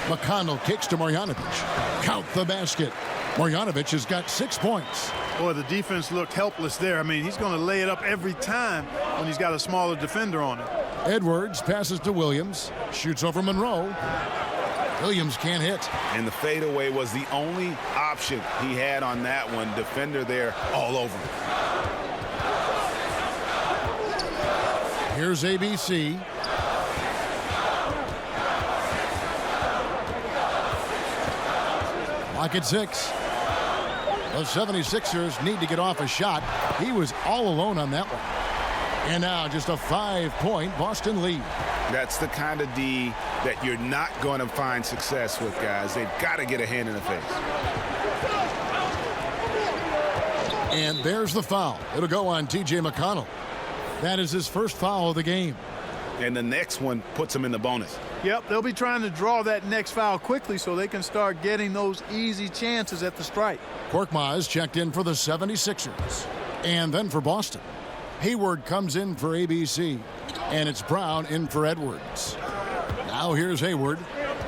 McConnell kicks to Marjanovic. Count the basket. Marjanovic has got 6 points. Boy, the defense looked helpless there. I mean, he's going to lay it up every time when he's got a smaller defender on it. Edwards passes to Williams. Shoots over Monroe. Williams can't hit. And the fadeaway was the only option he had on that one. Defender there all over him. Here's ABC. Lock at 6. The 76ers need to get off a shot. He was all alone on that one. And now just a 5-point Boston lead. That's the kind of D that you're not going to find success with, guys. They've got to get a hand in the face. And there's the foul. It'll go on T.J. McConnell. That is his first foul of the game. And the next one puts him in the bonus. Yep, they'll be trying to draw that next foul quickly so they can start getting those easy chances at the strike. Korkmaz checked in for the 76ers. And then for Boston, Hayward comes in for ABC. And it's Brown in for Edwards. Now here's Hayward.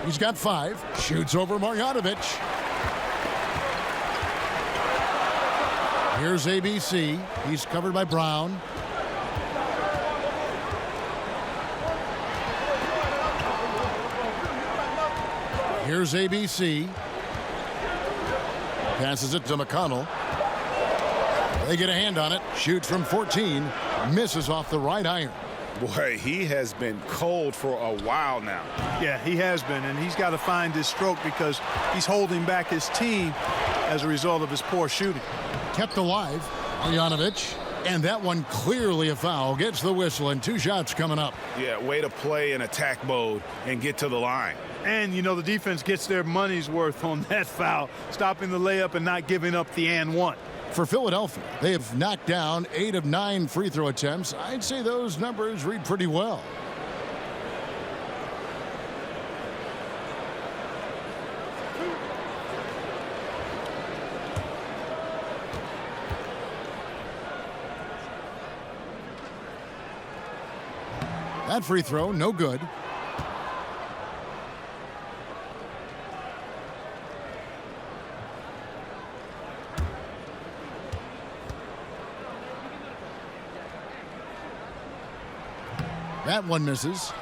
He's got 5. Shoots over Marjanovic. Here's ABC. He's covered by Brown. Here's ABC. Passes it to McConnell. They get a hand on it. Shoots from 14. Misses off the right iron. Boy, he has been cold for a while now. Yeah, he has been, and he's got to find his stroke because he's holding back his team as a result of his poor shooting. Kept alive, Marjanovic. And that one clearly a foul. Gets the whistle, and 2 shots coming up. Yeah, way to play in attack mode and get to the line. And, you know, the defense gets their money's worth on that foul, stopping the layup and not giving up the and one. For Philadelphia, they have knocked down 8 of 9 free throw attempts. I'd say those numbers read pretty well. That free throw, no good. That one misses.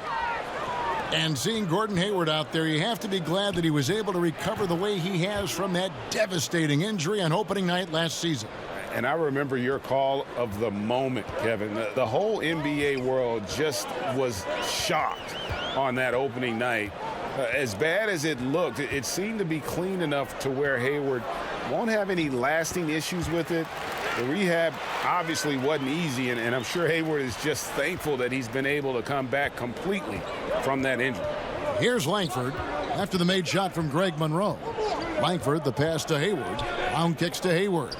And seeing Gordon Hayward out there, you have to be glad that he was able to recover the way he has from that devastating injury on opening night last season. And I remember your call of the moment, Kevin. The whole NBA world just was shocked on that opening night. As bad as it looked, it seemed to be clean enough to where Hayward won't have any lasting issues with it. The rehab obviously wasn't easy, and I'm sure Hayward is just thankful that he's been able to come back completely from that injury. Here's Langford after the made shot from Greg Monroe. Langford, the pass to Hayward. Brown kicks to Hayward.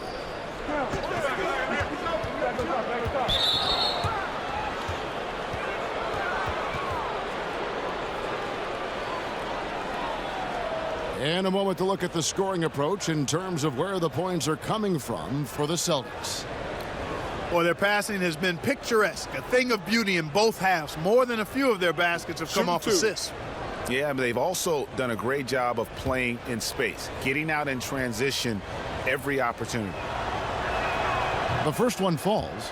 And a moment to look at the scoring approach in terms of where the points are coming from for the Celtics. Well, their passing has been picturesque, a thing of beauty in both halves. More than a few of their baskets have come off assists. Yeah, but they've also done a great job of playing in space, getting out in transition every opportunity. The first one falls.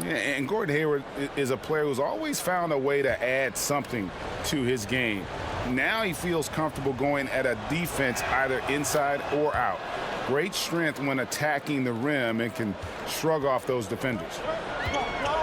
Yeah, and Gordon Hayward is a player who's always found a way to add something to his game. Now he feels comfortable going at a defense either inside or out. Great strength when attacking the rim and can shrug off those defenders.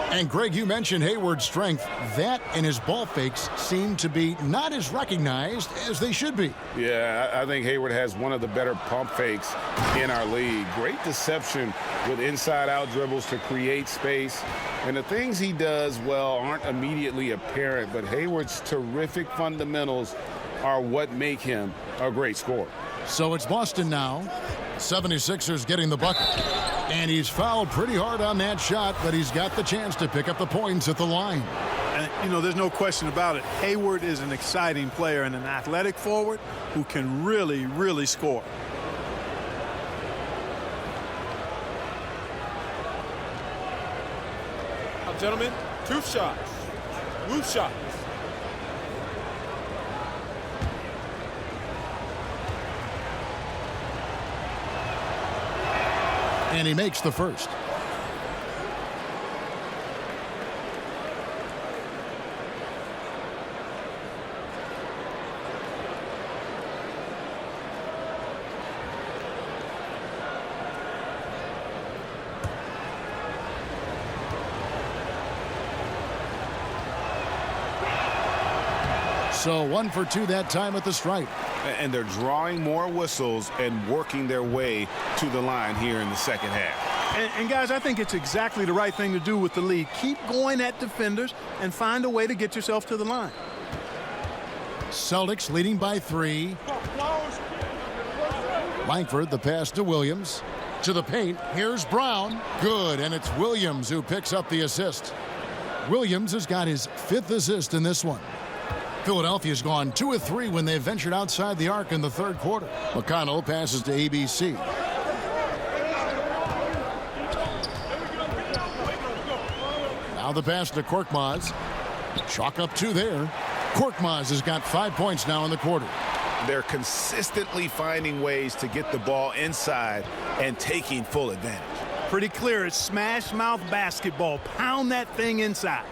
And Greg, you mentioned Hayward's strength. That and his ball fakes seem to be not as recognized as they should be. Yeah, I think Hayward has one of the better pump fakes in our league. Great deception with inside-out dribbles to create space. And the things he does well aren't immediately apparent, but Hayward's terrific fundamentals are what make him a great scorer. So it's Boston now. 76ers getting the bucket. And he's fouled pretty hard on that shot, but he's got the chance to pick up the points at the line. And, you know, there's no question about it. Hayward is an exciting player and an athletic forward who can really, really score. Now, gentlemen, 2 shots. Loose shots. And he makes the first. So 1 for 2 that time at the stripe. And they're drawing more whistles and working their way to the line here in the second half. And guys, I think it's exactly the right thing to do with the lead. Keep going at defenders and find a way to get yourself to the line. Celtics leading by 3. Langford, the pass to Williams. To the paint, here's Brown. Good, and it's Williams who picks up the assist. Williams has got his 5th assist in this one. Philadelphia's gone 2 of 3 when they ventured outside the arc in the third quarter. McConnell passes to ABC. Now the pass to Korkmaz. Chalk up 2 there. Korkmaz has got 5 points now in the quarter. They're consistently finding ways to get the ball inside and taking full advantage. Pretty clear. It's smash mouth basketball. Pound that thing inside.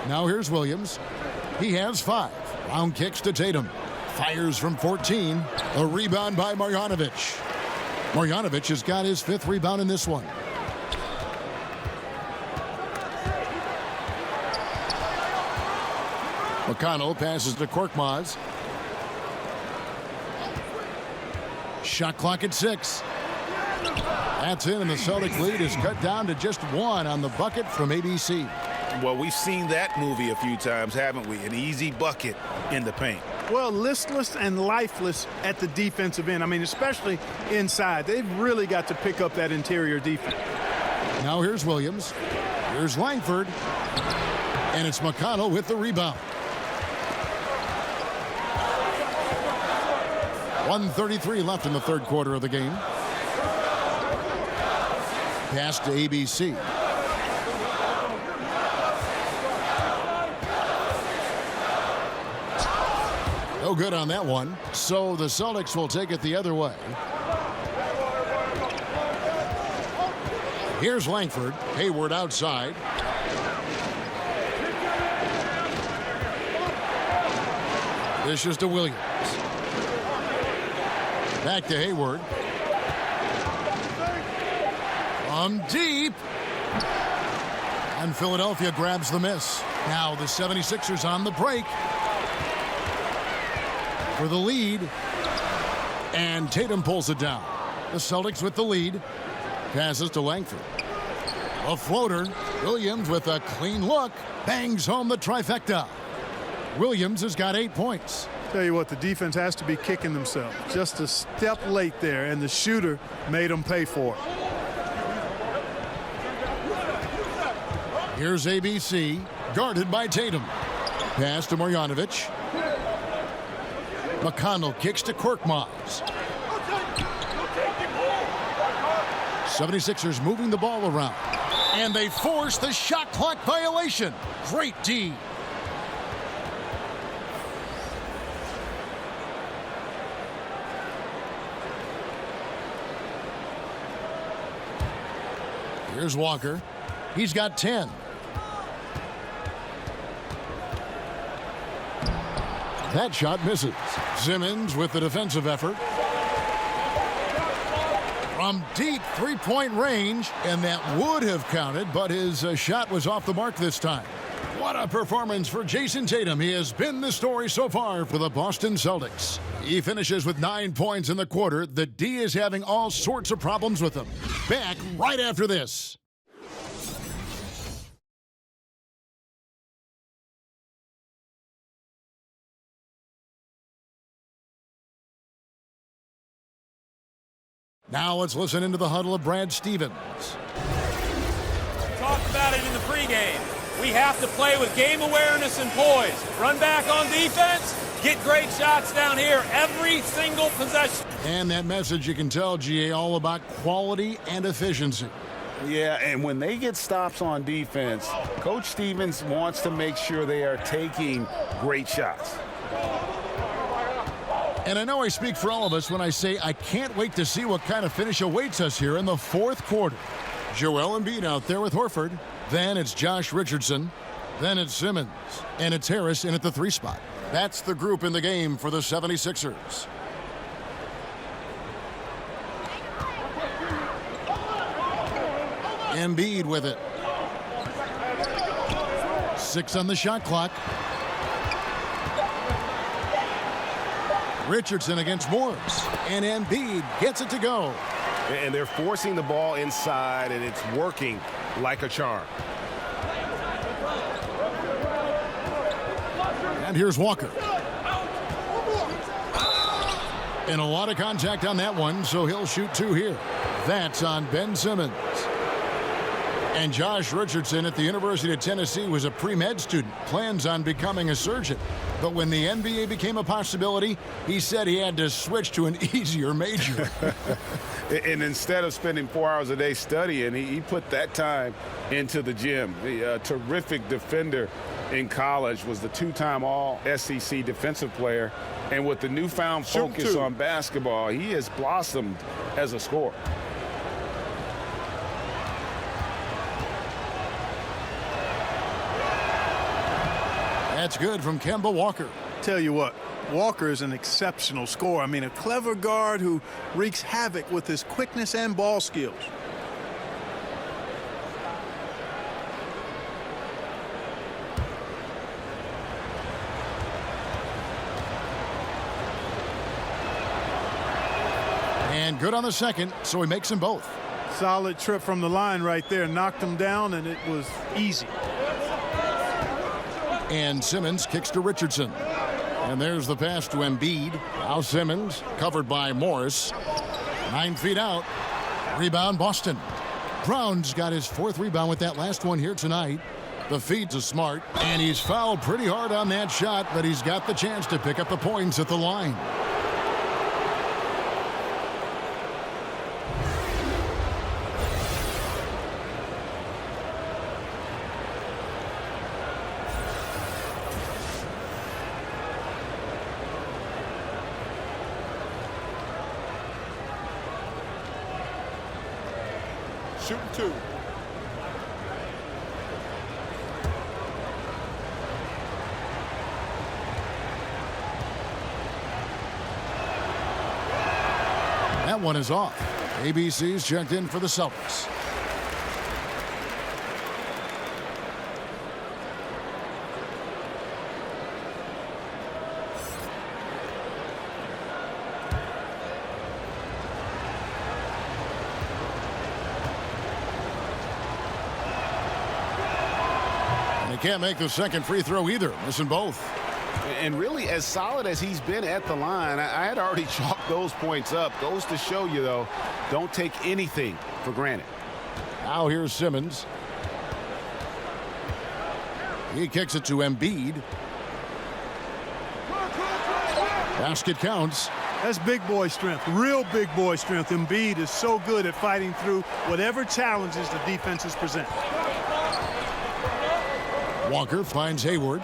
Now here's Williams. He has 5. Round kicks to Tatum. Fires from 14. A rebound by Marjanovic. Marjanovic has got his 5th rebound in this one. McConnell passes to Korkmaz. Shot clock at 6. That's in, and the Celtic lead is cut down to just 1 on the bucket from ABC. Well, we've seen that movie a few times, haven't we? An easy bucket in the paint. Well, listless and lifeless at the defensive end. I mean, especially inside. They've really got to pick up that interior defense. Now here's Williams. Here's Langford. And it's McConnell with the rebound. 1:33 left in the third quarter of the game. Pass to ABC. No good on that one. So the Celtics will take it the other way. Here's Langford. Hayward outside. This is to Williams. Back to Hayward. From deep. And Philadelphia grabs the miss. Now the 76ers on the break. For the lead. And Tatum pulls it down. The Celtics with the lead. Passes to Langford. A floater. Williams with a clean look. Bangs home the trifecta. Williams has got 8 points. Tell you what, the defense has to be kicking themselves. Just a step late there, and the shooter made them pay for it. Here's ABC, guarded by Tatum. Pass to Marjanovic. McConnell kicks to Korkmaz. 76ers moving the ball around. And they force the shot clock violation. Great D. Here's Walker. He's got 10. That shot misses. Simmons with the defensive effort. From deep three-point range, and that would have counted, but his shot was off the mark this time. What a performance for Jason Tatum. He has been the story so far for the Boston Celtics. He finishes with 9 points in the quarter. The D is having all sorts of problems with him. Back right after this. Now let's listen into the huddle of Brad Stevens. Talked about it in the pregame. We have to play with game awareness and poise. Run back on defense, get great shots down here every single possession. And that message, you can tell, GA, all about quality and efficiency. Yeah, and when they get stops on defense, Coach Stevens wants to make sure they are taking great shots. And I know I speak for all of us when I say I can't wait to see what kind of finish awaits us here in the fourth quarter. Joel Embiid out there with Horford. Then it's Josh Richardson. Then it's Simmons. And it's Harris in at the 3 spot. That's the group in the game for the 76ers. Embiid with it. 6 on the shot clock. Richardson against Morris. And Embiid gets it to go. And they're forcing the ball inside, and it's working like a charm. And here's Walker. And a lot of contact on that one, so he'll shoot 2 here. That's on Ben Simmons. And Josh Richardson at the University of Tennessee was a pre-med student, plans on becoming a surgeon. But when the NBA became a possibility, he said he had to switch to an easier major. And instead of spending 4 hours a day studying, he put that time into the gym. The terrific defender in college, was the 2-time All-SEC defensive player. And with the newfound focus on basketball, he has blossomed as a scorer. That's good from Kemba Walker. Tell you what, Walker is an exceptional scorer. I mean, a clever guard who wreaks havoc with his quickness and ball skills. And good on the second, so he makes them both. Solid trip from the line right there. Knocked him down, and it was easy. And Simmons kicks to Richardson. And there's the pass to Embiid. Now Simmons, covered by Morris. 9 feet out. Rebound, Boston. Brown's got his 4th rebound with that last one here tonight. The feed's a Smart, and he's fouled pretty hard on that shot, but he's got the chance to pick up the points at the line. Shooting 2. That one is off. ABC's checked in for the Celtics. Can't make the second free throw either. Missing both. And really, as solid as he's been at the line, I had already chalked those points up. Goes to show you, though, don't take anything for granted. Now here's Simmons. He kicks it to Embiid. Basket counts. That's big boy strength, real big boy strength. Embiid is so good at fighting through whatever challenges the defenses present. Walker finds Hayward.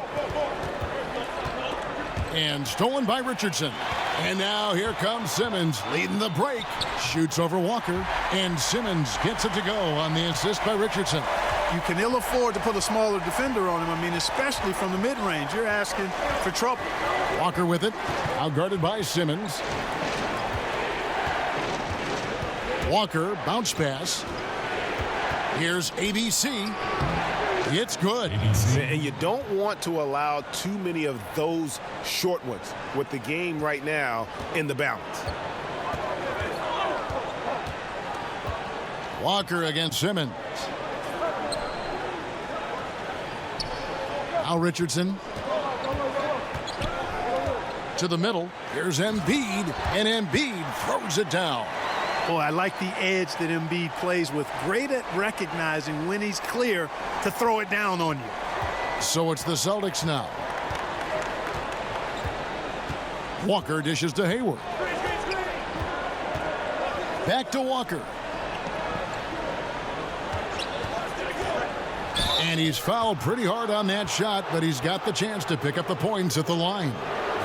And stolen by Richardson. And now here comes Simmons leading the break. Shoots over Walker. And Simmons gets it to go on the assist by Richardson. You can ill afford to put a smaller defender on him. I mean, especially from the mid-range. You're asking for trouble. Walker with it. Out guarded by Simmons. Walker, bounce pass. Here's ABC. It's good. And you don't want to allow too many of those short ones with the game right now in the balance. Walker against Simmons. Now Richardson. To the middle. Here's Embiid. And Embiid throws it down. Boy, I like the edge that Embiid plays with. Great at recognizing when he's clear to throw it down on you. So it's the Celtics now. Walker dishes to Hayward. Back to Walker. And he's fouled pretty hard on that shot, but he's got the chance to pick up the points at the line.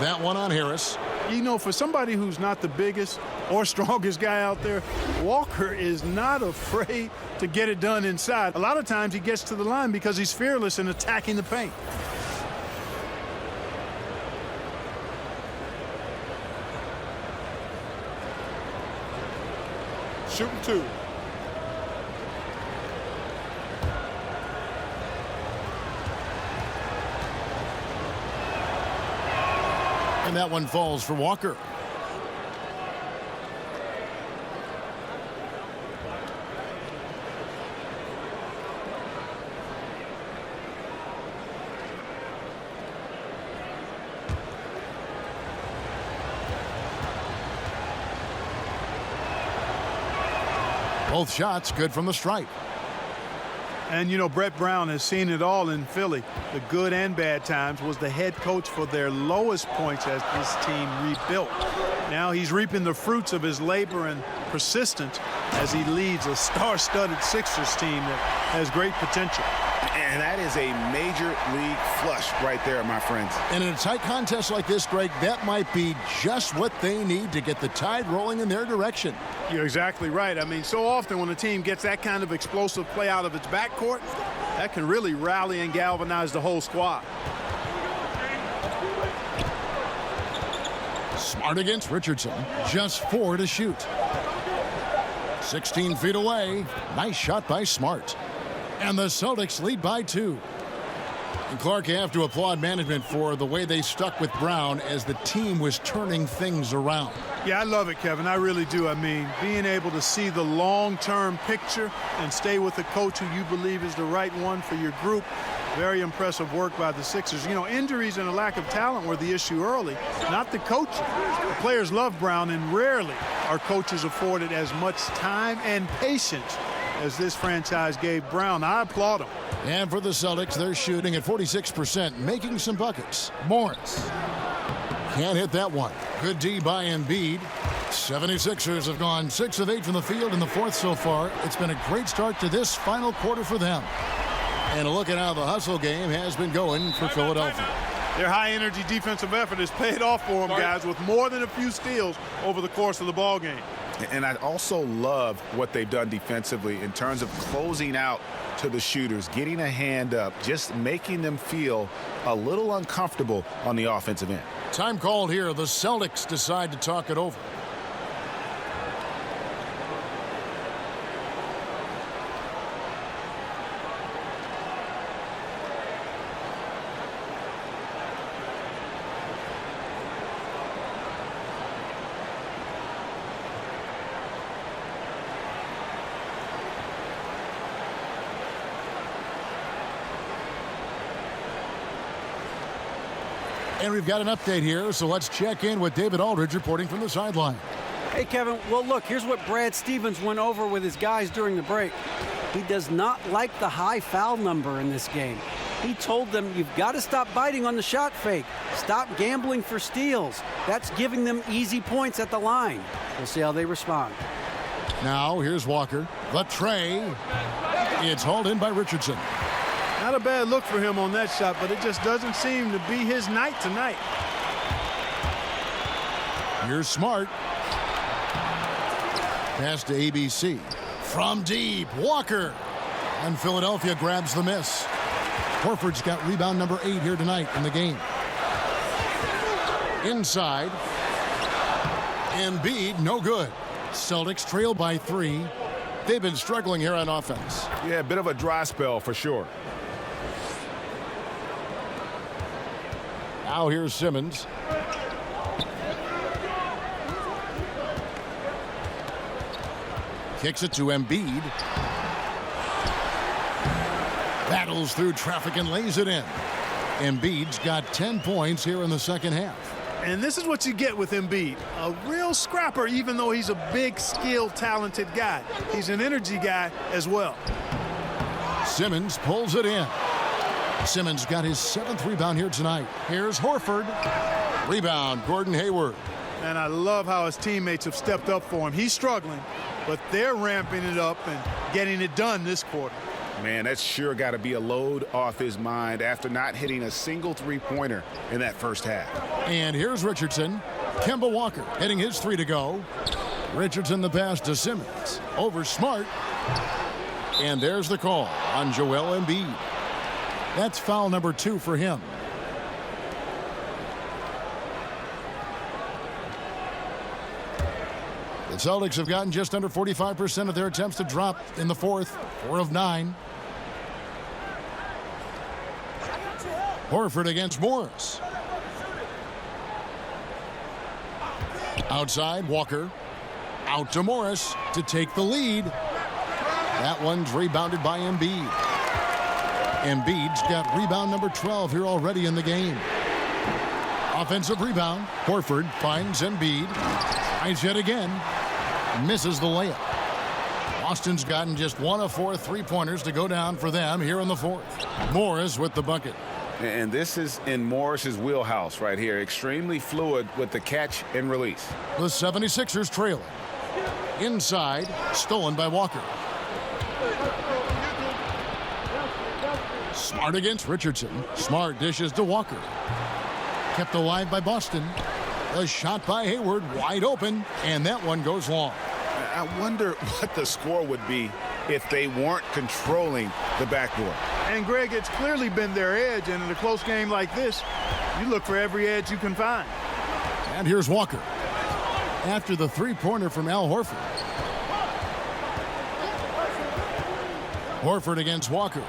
That one on Harris. You know, for somebody who's not the biggest or strongest guy out there, Walker is not afraid to get it done inside. A lot of times he gets to the line because he's fearless in attacking the paint. Shooting two. And that one falls for Walker. Both shots good from the stripe. And, you know, Brett Brown has seen it all in Philly. The good and bad times. Was the head coach for their lowest points as this team rebuilt. Now he's reaping the fruits of his labor and persistence as he leads a star-studded Sixers team that has great potential. And that is a major league flush right there, my friends. And in a tight contest like this, Greg, that might be just what they need to get the tide rolling in their direction. You're exactly right. I mean, so often when a team gets that kind of explosive play out of its backcourt, that can really rally and galvanize the whole squad. Smart against Richardson. Just 4 to shoot. 16 feet away. Nice shot by Smart. And the Celtics lead by 2. And Clark, you have to applaud management for the way they stuck with Brown as the team was turning things around. Yeah, I love it, Kevin. I really do. I mean, being able to see the long-term picture and stay with a coach who you believe is the right one for your group. Very impressive work by the Sixers. You know, injuries and a lack of talent were the issue early, not the coaching. The players love Brown, and rarely are coaches afforded as much time and patience as this franchise gave Brown. I applaud him. And for the Celtics, they're shooting at 46%, making some buckets. Morris can't hit that one. Good D by Embiid. 76ers have gone 6 of 8 from the field in the fourth so far. It's been a great start to this final quarter for them. And a look at how the hustle game has been going for Philadelphia. Their high-energy defensive effort has paid off for them, guys, with more than a few steals over the course of the ball game. And I also love what they've done defensively in terms of closing out to the shooters, getting a hand up, just making them feel a little uncomfortable on the offensive end. Time called here. The Celtics decide to talk it over. And we've got an update here, so let's check in with David Aldridge reporting from the sideline. Hey, Kevin. Well, look, here's what Brad Stevens went over with his guys during the break. He does not like the high foul number in this game. He told them, you've got to stop biting on the shot fake. Stop gambling for steals. That's giving them easy points at the line. We'll see how they respond. Now, here's Walker. The tray. It's hauled in by Richardson. Not a bad look for him on that shot, but it just doesn't seem to be his night tonight. Here's Smart. Pass to ABC. From deep, Walker. And Philadelphia grabs the miss. Horford's got rebound number 8 here tonight in the game. Inside. Embiid, no good. Celtics trail by 3. They've been struggling here on offense. Yeah, a bit of a dry spell for sure. Now here's Simmons. Kicks it to Embiid. Battles through traffic and lays it in. Embiid's got 10 points here in the second half. And this is what you get with Embiid. A real scrapper, even though he's a big, skilled, talented guy. He's an energy guy as well. Simmons pulls it in. Simmons got his 7th rebound here tonight. Here's Horford. Rebound, Gordon Hayward. And I love how his teammates have stepped up for him. He's struggling, but they're ramping it up and getting it done this quarter. Man, that's sure got to be a load off his mind after not hitting a single three-pointer in that first half. And here's Richardson. Kemba Walker hitting his 3 to go. Richardson the pass to Simmons. Over Smart. And there's the call on Joel Embiid. That's foul number 2 for him. The Celtics have gotten just under 45% of their attempts to drop in the fourth. 4 of 9. Horford against Morris. Outside, Walker. Out to Morris to take the lead. That one's rebounded by Embiid. Embiid's got rebound number 12 here already in the game. Offensive rebound. Horford finds Embiid. Tries yet again. Misses the layup. Boston's gotten just 1 of 4 3-pointers to go down for them here in the fourth. Morris with the bucket. And this is in Morris's wheelhouse right here. Extremely fluid with the catch and release. The 76ers trailing. Inside, stolen by Walker. Smart against Richardson. Smart dishes to Walker. Kept alive by Boston. A shot by Hayward, wide open, and that one goes long. I wonder what the score would be if they weren't controlling the backdoor. And, Greg, it's clearly been their edge, and in a close game like this, you look for every edge you can find. And here's Walker. After the 3-pointer from Al Horford. Horford against Walker.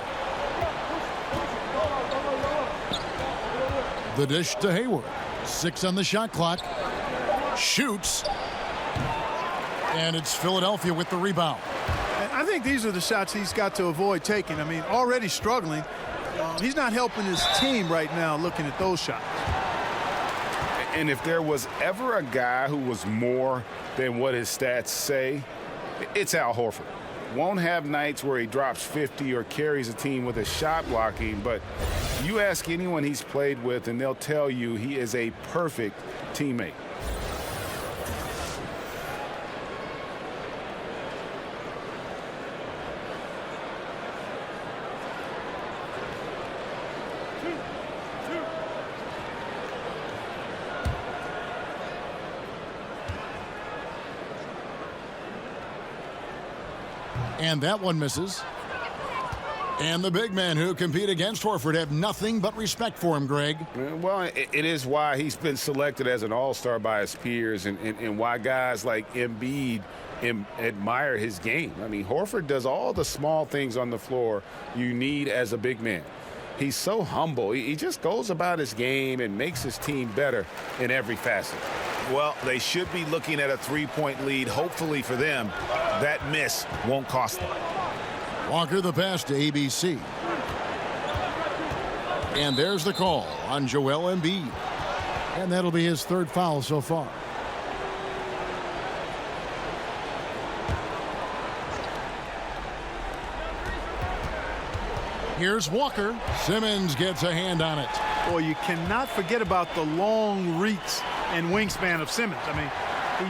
The dish to Hayward. 6 on the shot clock. Shoots. And it's Philadelphia with the rebound. And I think these are the shots he's got to avoid taking. I mean, already struggling. He's not helping his team right now looking at those shots. And if there was ever a guy who was more than what his stats say, it's Al Horford. Won't have nights where he drops 50 or carries a team with his shot blocking, but you ask anyone he's played with and they'll tell you he is a perfect teammate. And that one misses. And the big men who compete against Horford have nothing but respect for him, Greg. Well, it is why he's been selected as an all-star by his peers and why guys like Embiid admire his game. I mean, Horford does all the small things on the floor you need as a big man. He's so humble. He just goes about his game and makes his team better in every facet. Well, they should be looking at a 3-point lead, hopefully for them. That miss won't cost them. Walker the pass to ABC. And there's the call on Joel Embiid. And that'll be his 3rd foul so far. Here's Walker. Simmons gets a hand on it. Boy, you cannot forget about the long reach and wingspan of Simmons. I mean,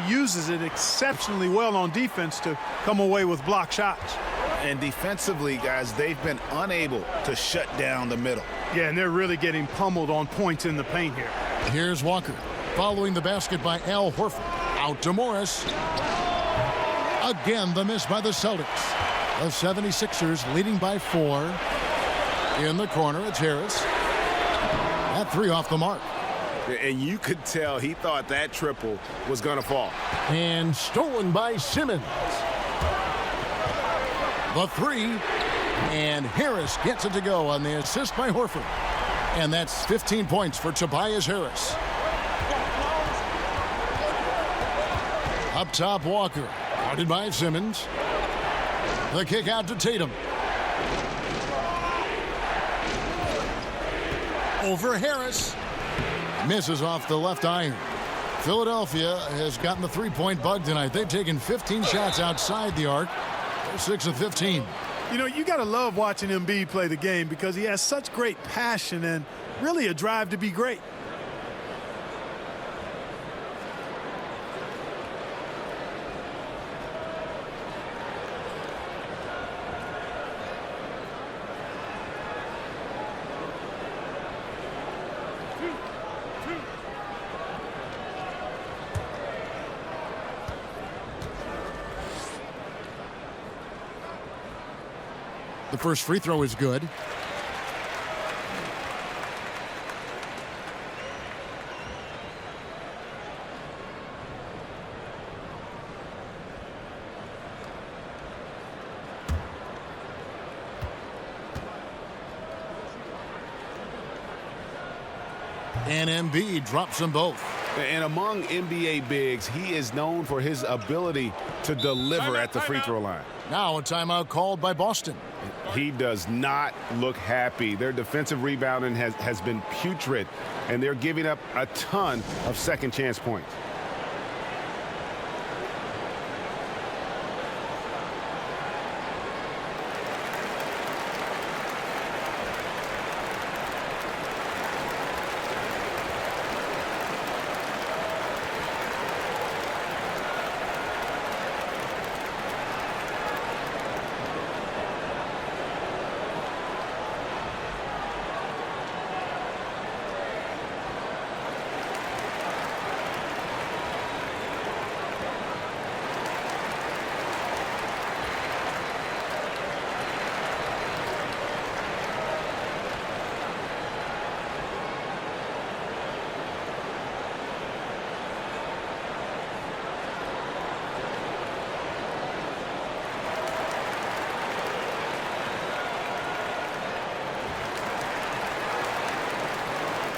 he uses it exceptionally well on defense to come away with block shots. And defensively, guys, they've been unable to shut down the middle. Yeah, and they're really getting pummeled on points in the paint here. Here's Walker. Following the basket by Al Horford. Out to Morris. Again, the miss by the Celtics. The 76ers leading by 4. In the corner, it's Harris. That 3 off the mark. And you could tell he thought that triple was going to fall. And stolen by Simmons. The 3. And Harris gets it to go on the assist by Horford. And that's 15 points for Tobias Harris. Up top, Walker. Guarded by Simmons. The kick out to Tatum. Over Harris. Misses off the left iron. Philadelphia has gotten the three-point bug tonight. They've taken 15 shots outside the arc. They're 6 of 15. You know, you got to love watching Embiid play the game because he has such great passion and really a drive to be great. The first free throw is good. And Embiid drops them both. And among NBA bigs, he is known for his ability to deliver at the free throw line. Now a timeout called by Boston. He does not look happy. Their defensive rebounding has been putrid, and they're giving up a ton of second chance points.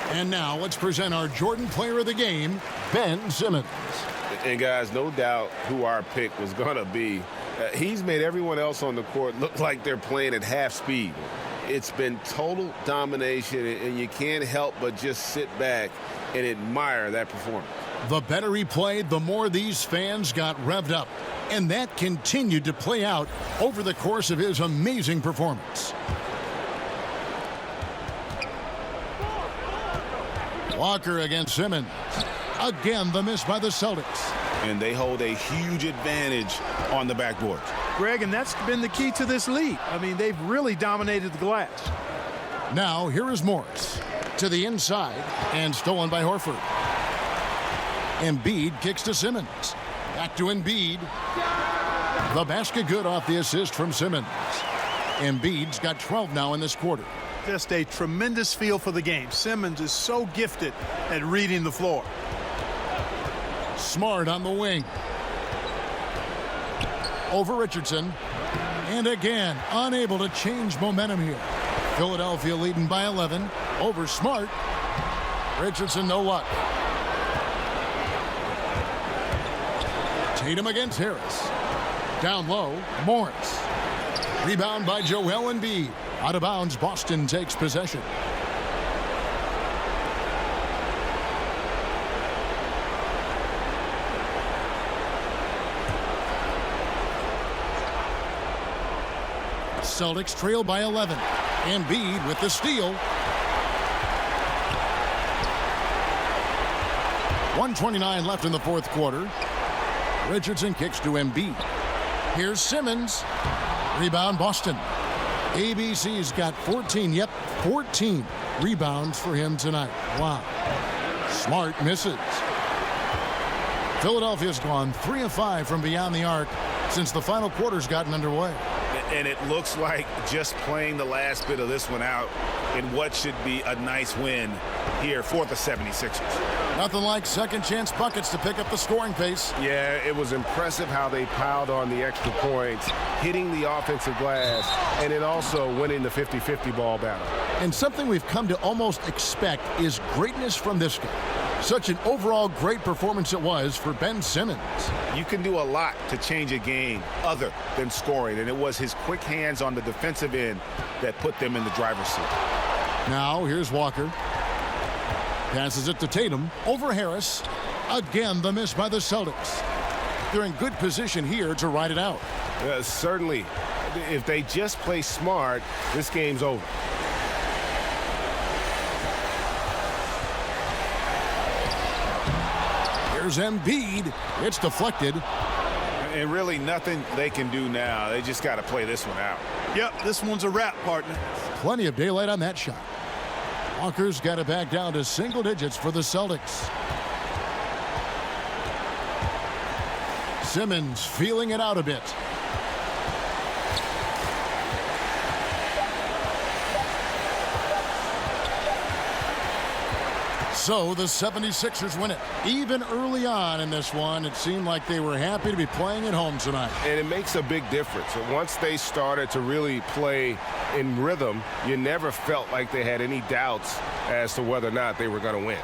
And now let's present our Jordan Player of the Game, Ben Simmons. And guys, no doubt who our pick was going to be. He's made everyone else on the court look like they're playing at half speed. It's been total domination, and you can't help but just sit back and admire that performance. The better he played, the more these fans got revved up. And that continued to play out over the course of his amazing performance. Walker against Simmons. Again, the miss by the Celtics. And they hold a huge advantage on the backboard. Greg, and that's been the key to this lead. I mean, they've really dominated the glass. Now, here is Morris. To the inside, and stolen by Horford. Embiid kicks to Simmons. Back to Embiid. The basket good off the assist from Simmons. Embiid's got 12 now in this quarter. Just a tremendous feel for the game. Simmons is so gifted at reading the floor. Smart on the wing. Over Richardson. And again, unable to change momentum here. Philadelphia leading by 11. Over Smart. Richardson, no luck. Tatum against Harris. Down low, Morris. Rebound by Joel Embiid. Out of bounds, Boston takes possession. Celtics trail by 11. Embiid with the steal. 1:29 left in the fourth quarter. Richardson kicks to Embiid. Here's Simmons. Rebound Boston. ABC's got 14. Yep, 14 rebounds for him tonight. Wow. Smart misses. Philadelphia's gone 3 of 5 from beyond the arc since the final quarter's gotten underway. And it looks like just playing the last bit of this one out in what should be a nice win here for the 76ers. Nothing like second chance buckets to pick up the scoring pace. Yeah, it was impressive how they piled on the extra points, hitting the offensive glass, and then also winning the 50-50 ball battle. And something we've come to almost expect is greatness from this guy. Such an overall great performance it was for Ben Simmons. You can do a lot to change a game other than scoring, and it was his quick hands on the defensive end that put them in the driver's seat. Now, here's Walker. Passes it to Tatum. Over Harris. Again, the miss by the Celtics. They're in good position here to ride it out. Certainly. If they just play smart, this game's over. Here's Embiid. It's deflected. And really nothing they can do now. They just got to play this one out. Yep, this one's a wrap, partner. Plenty of daylight on that shot. Walker's got it back down to single digits for the Celtics. Simmons feeling it out a bit. So the 76ers win it. Even early on in this one, it seemed like they were happy to be playing at home tonight. And it makes a big difference. Once they started to really play in rhythm, you never felt like they had any doubts as to whether or not they were going to win.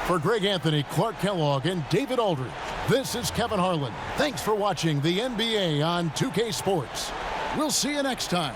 For Greg Anthony, Clark Kellogg, and David Aldridge, this is Kevin Harlan. Thanks for watching the NBA on 2K Sports. We'll see you next time.